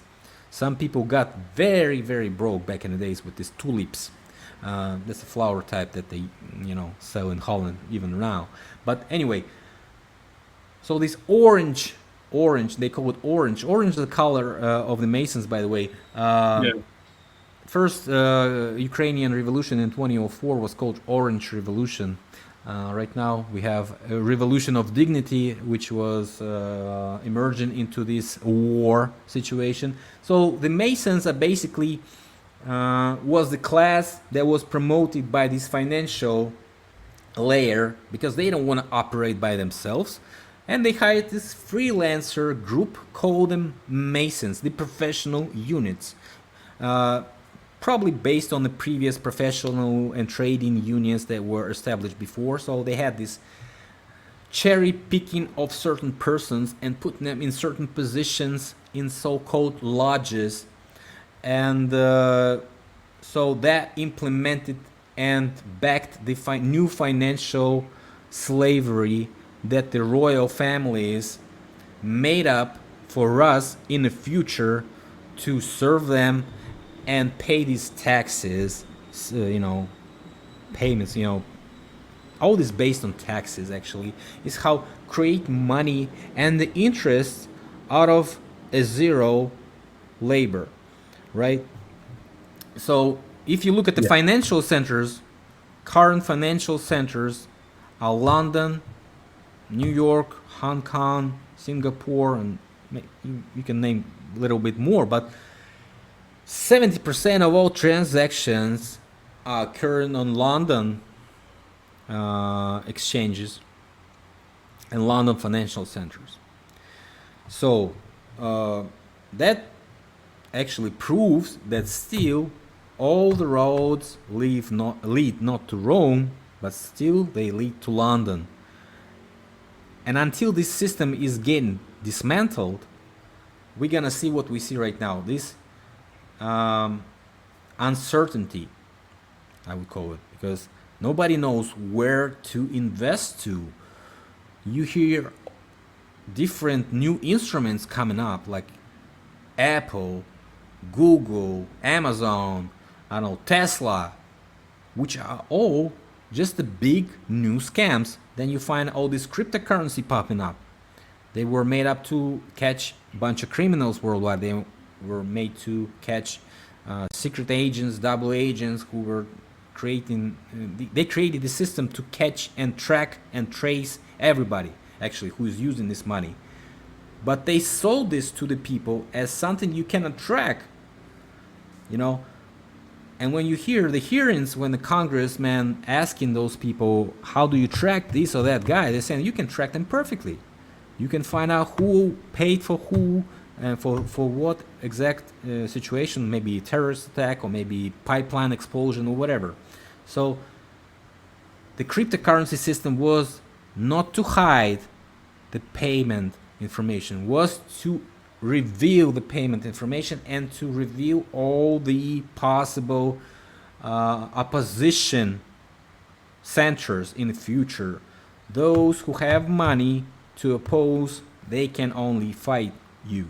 Some people got very, very broke back in the days with these tulips. That's a flower type that they, sell in Holland even now. But anyway, so this orange, they call it orange. Orange is the color of the Masons, by the way. Yeah. First Ukrainian revolution in 2004 was called Orange Revolution. Right now we have a revolution of dignity, which was emerging into this war situation. So the Masons are basically was the class that was promoted by this financial layer, because they don't want to operate by themselves. And they hired this freelancer group called them Masons, the professional units. Probably based on the previous professional and trading unions that were established before. So they had this cherry picking of certain persons and putting them in certain positions in so-called lodges. And so that implemented and backed the new financial slavery that the royal families made up for us in the future to serve them and pay these taxes, payments, all this based on taxes actually, is how create money and the interest out of a zero labor, right? So if you look at the Yeah. financial centers, current financial centers are London, New York, Hong Kong, Singapore, and you can name a little bit more, but 70% of all transactions are occurring on London exchanges and London financial centers. So that actually proves that still all the roads lead not to Rome, but still they lead to London. And until this system is getting dismantled, we're gonna see what we see right now. This uncertainty, I would call it, because nobody knows where to invest to. You hear different new instruments coming up, like Apple, Google, Amazon, I don't know, Tesla, which are all just the big new scams. Then you find all this cryptocurrency popping up. They were made up to catch a bunch of criminals worldwide. They were made to catch secret agents, double agents who were creating. They created the system to catch and track and trace everybody actually who is using this money. But they sold this to the people as something you cannot track, you know. And when you hear the hearings, when the congressman asking those people, how do you track this or that guy, they're saying you can track them perfectly. You can find out who paid for who and for what exact situation, maybe terrorist attack or maybe pipeline explosion or whatever. So the cryptocurrency system was not to hide the payment information, was to reveal the payment information and to reveal all the possible opposition centers in the future. Those who have money to oppose, they can only fight you.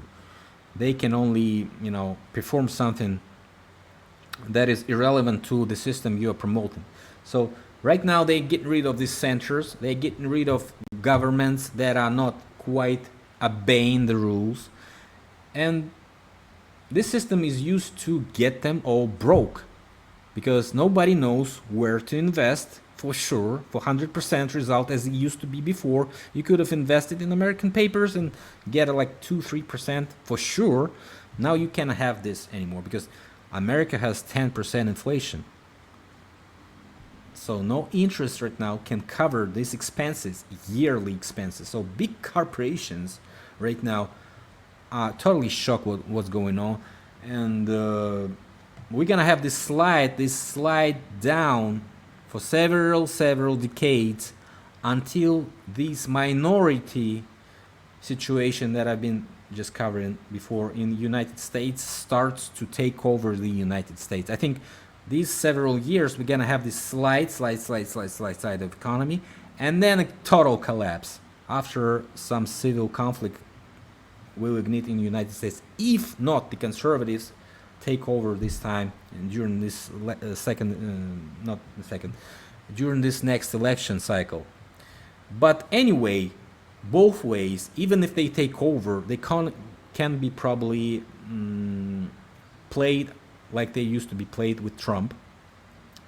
They can only, perform something that is irrelevant to the system you are promoting. So right now they get rid of these centers. They're getting rid of governments that are not quite obeying the rules. And this system is used to get them all broke because nobody knows where to invest for sure, for 100% result as it used to be before. You could have invested in American papers and get like 2-3% for sure. Now you cannot have this anymore because America has 10% inflation. So no interest right now can cover these expenses, yearly expenses. So big corporations right now are totally shocked with what's going on. And we're gonna have this slide down for several decades until this minority situation that I've been just covering before in the United States starts to take over the United States. I think these several years we're gonna have this slide of economy and then a total collapse after some civil conflict will ignite in the United States, if not the conservatives take over this time and during this during this next election cycle. But anyway, both ways, even if they take over, they can be probably played like they used to be played with Trump,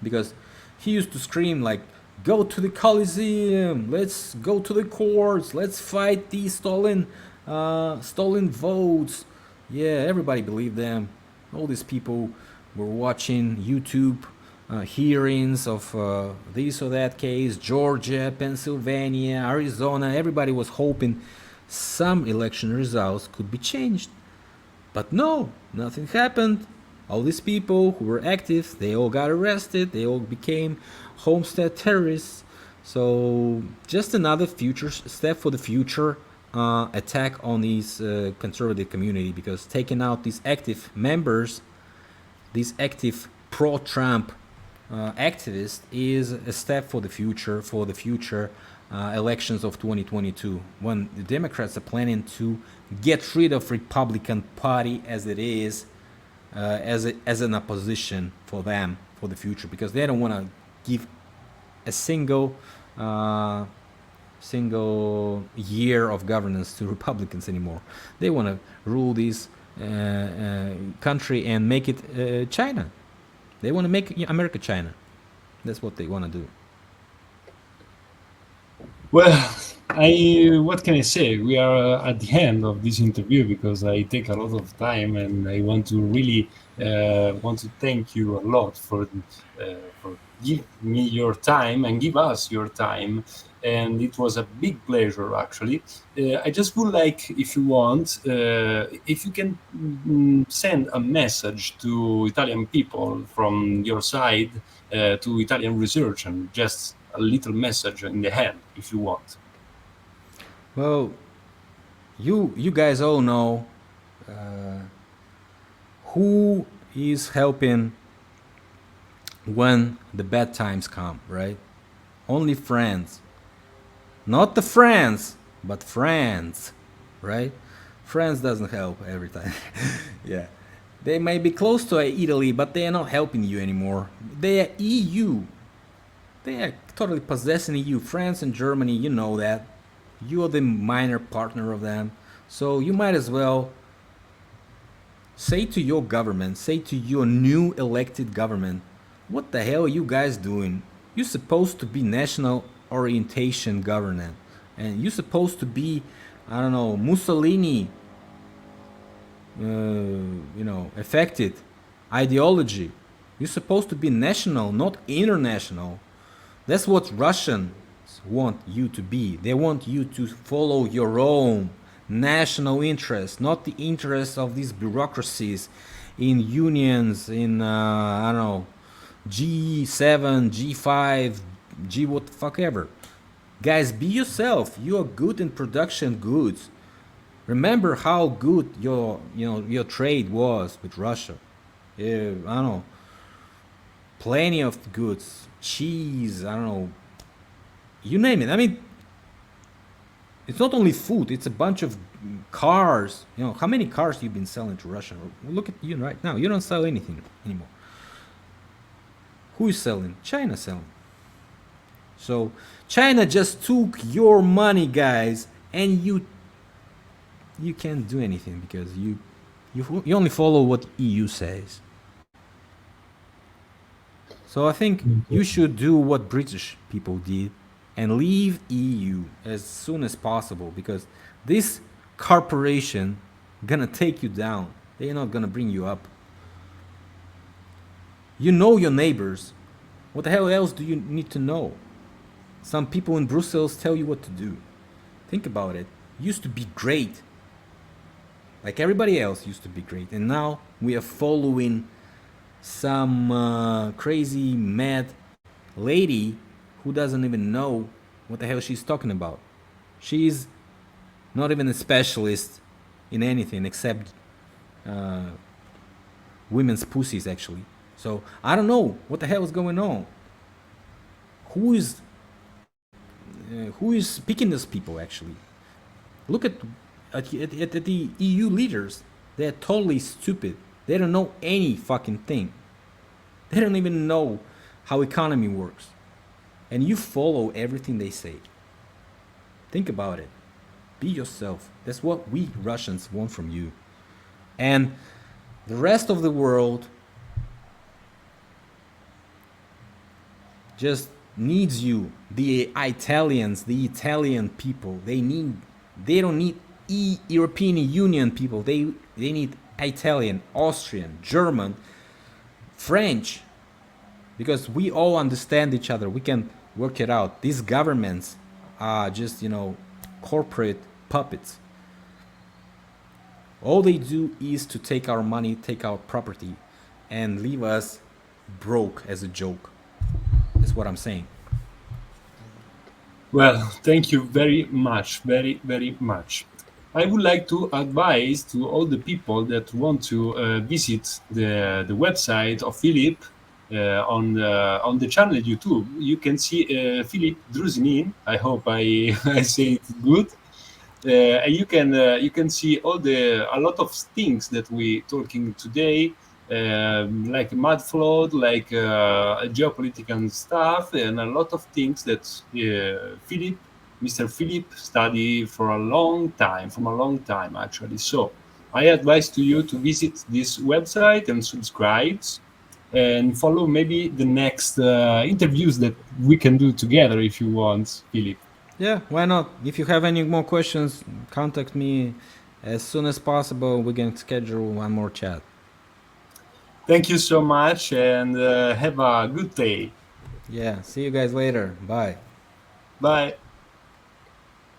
because he used to scream like, go to the Coliseum, let's go to the courts, let's fight these stolen votes. Yeah, everybody believed them. All these people were watching YouTube hearings of this or that case, Georgia, Pennsylvania, Arizona. Everybody was hoping some election results could be changed. But no, nothing happened. All these people who were active, they all got arrested. They all became homestead terrorists. So just another future step for the future attack on these conservative community, because taking out these active members, these active pro-Trump activists, is a step for the future elections of 2022, when the Democrats are planning to get rid of Republican Party as it is, as an opposition for them for the future, because they don't want to give a single single year of governance to Republicans anymore. They want to rule this country and make it China. They want to make America China. That's what they want to do. Well, I what can I say? We are at the end of this interview because I take a lot of time, and I want to really want to thank you a lot for give me your time and give us your time. And it was a big pleasure, actually. I just would like, if you want, if you can send a message to Italian people from your side, to Italian research, and just a little message in the hand, if you want. Well, you guys all know uh, who is helping when the bad times come, right? Only friends. Not the friends, but friends, right? France doesn't help every time. Yeah. They may be close to Italy, but they are not helping you anymore. They are EU. They are totally possessing EU. France and Germany, you know that. You are the minor partner of them. So you might as well say to your government, say to your new elected government, what the hell are you guys doing? You're supposed to be national orientation government. And you're supposed to be, I don't know, Mussolini, affected ideology. You're supposed to be national, not international. That's what Russians want you to be. They want you to follow your own national interests, not the interests of these bureaucracies in unions, in, I don't know, G7, G5, G what the fuck ever. Guys, be yourself. You are good in production goods. Remember how good your trade was with Russia. Yeah, I don't know, plenty of goods, cheese. I don't know, you name it. I mean, it's not only food. It's a bunch of cars. How many cars you've been selling to Russia? Look at you right now. You don't sell anything anymore. Who is selling? China selling. So China just took your money, guys, and you can't do anything because you only follow what EU says. So I think you should do what British people did and leave EU as soon as possible, because this corporation gonna take you down. They're not gonna bring you up. You know your neighbors. What the hell else do you need to know? Some people in Brussels tell you what to do. Think about it. Used to be great. Like everybody else used to be great. And now we are following some crazy mad lady who doesn't even know what the hell she's talking about. She's not even a specialist in anything except women's pussies, actually. So I don't know what the hell is going on. Who is picking these people, actually? Look at the EU leaders. They're totally stupid. They don't know any fucking thing. They don't even know how economy works. And you follow everything they say. Think about it. Be yourself. That's what we Russians want from you. And the rest of the world just needs you. The Italians, the Italian people, they don't need European Union people. They need Italian, Austrian, German, French, because we all understand each other. We can work it out. These governments are just, corporate puppets. All they do is to take our money, take our property, and leave us broke as a joke. That's what I'm saying. Well, thank you very much, very, very much. I would like to advise to all the people that want to visit the website of Philipp on the channel YouTube. You can see Philipp Druzinin. I hope I I say it good. And you can see a lot of things that we talking today, like mud flood, like geopolitical stuff, and a lot of things that Philip Mr. Philipp study for a long time, from a long time actually. So I advise to you to visit this website and subscribe and follow maybe the next interviews that we can do together if you want, Philip. Yeah, why not? If you have any more questions, contact me as soon as possible. We can schedule one more chat. Thank you so much and have a good day. Yeah, see you guys later. Bye. Bye.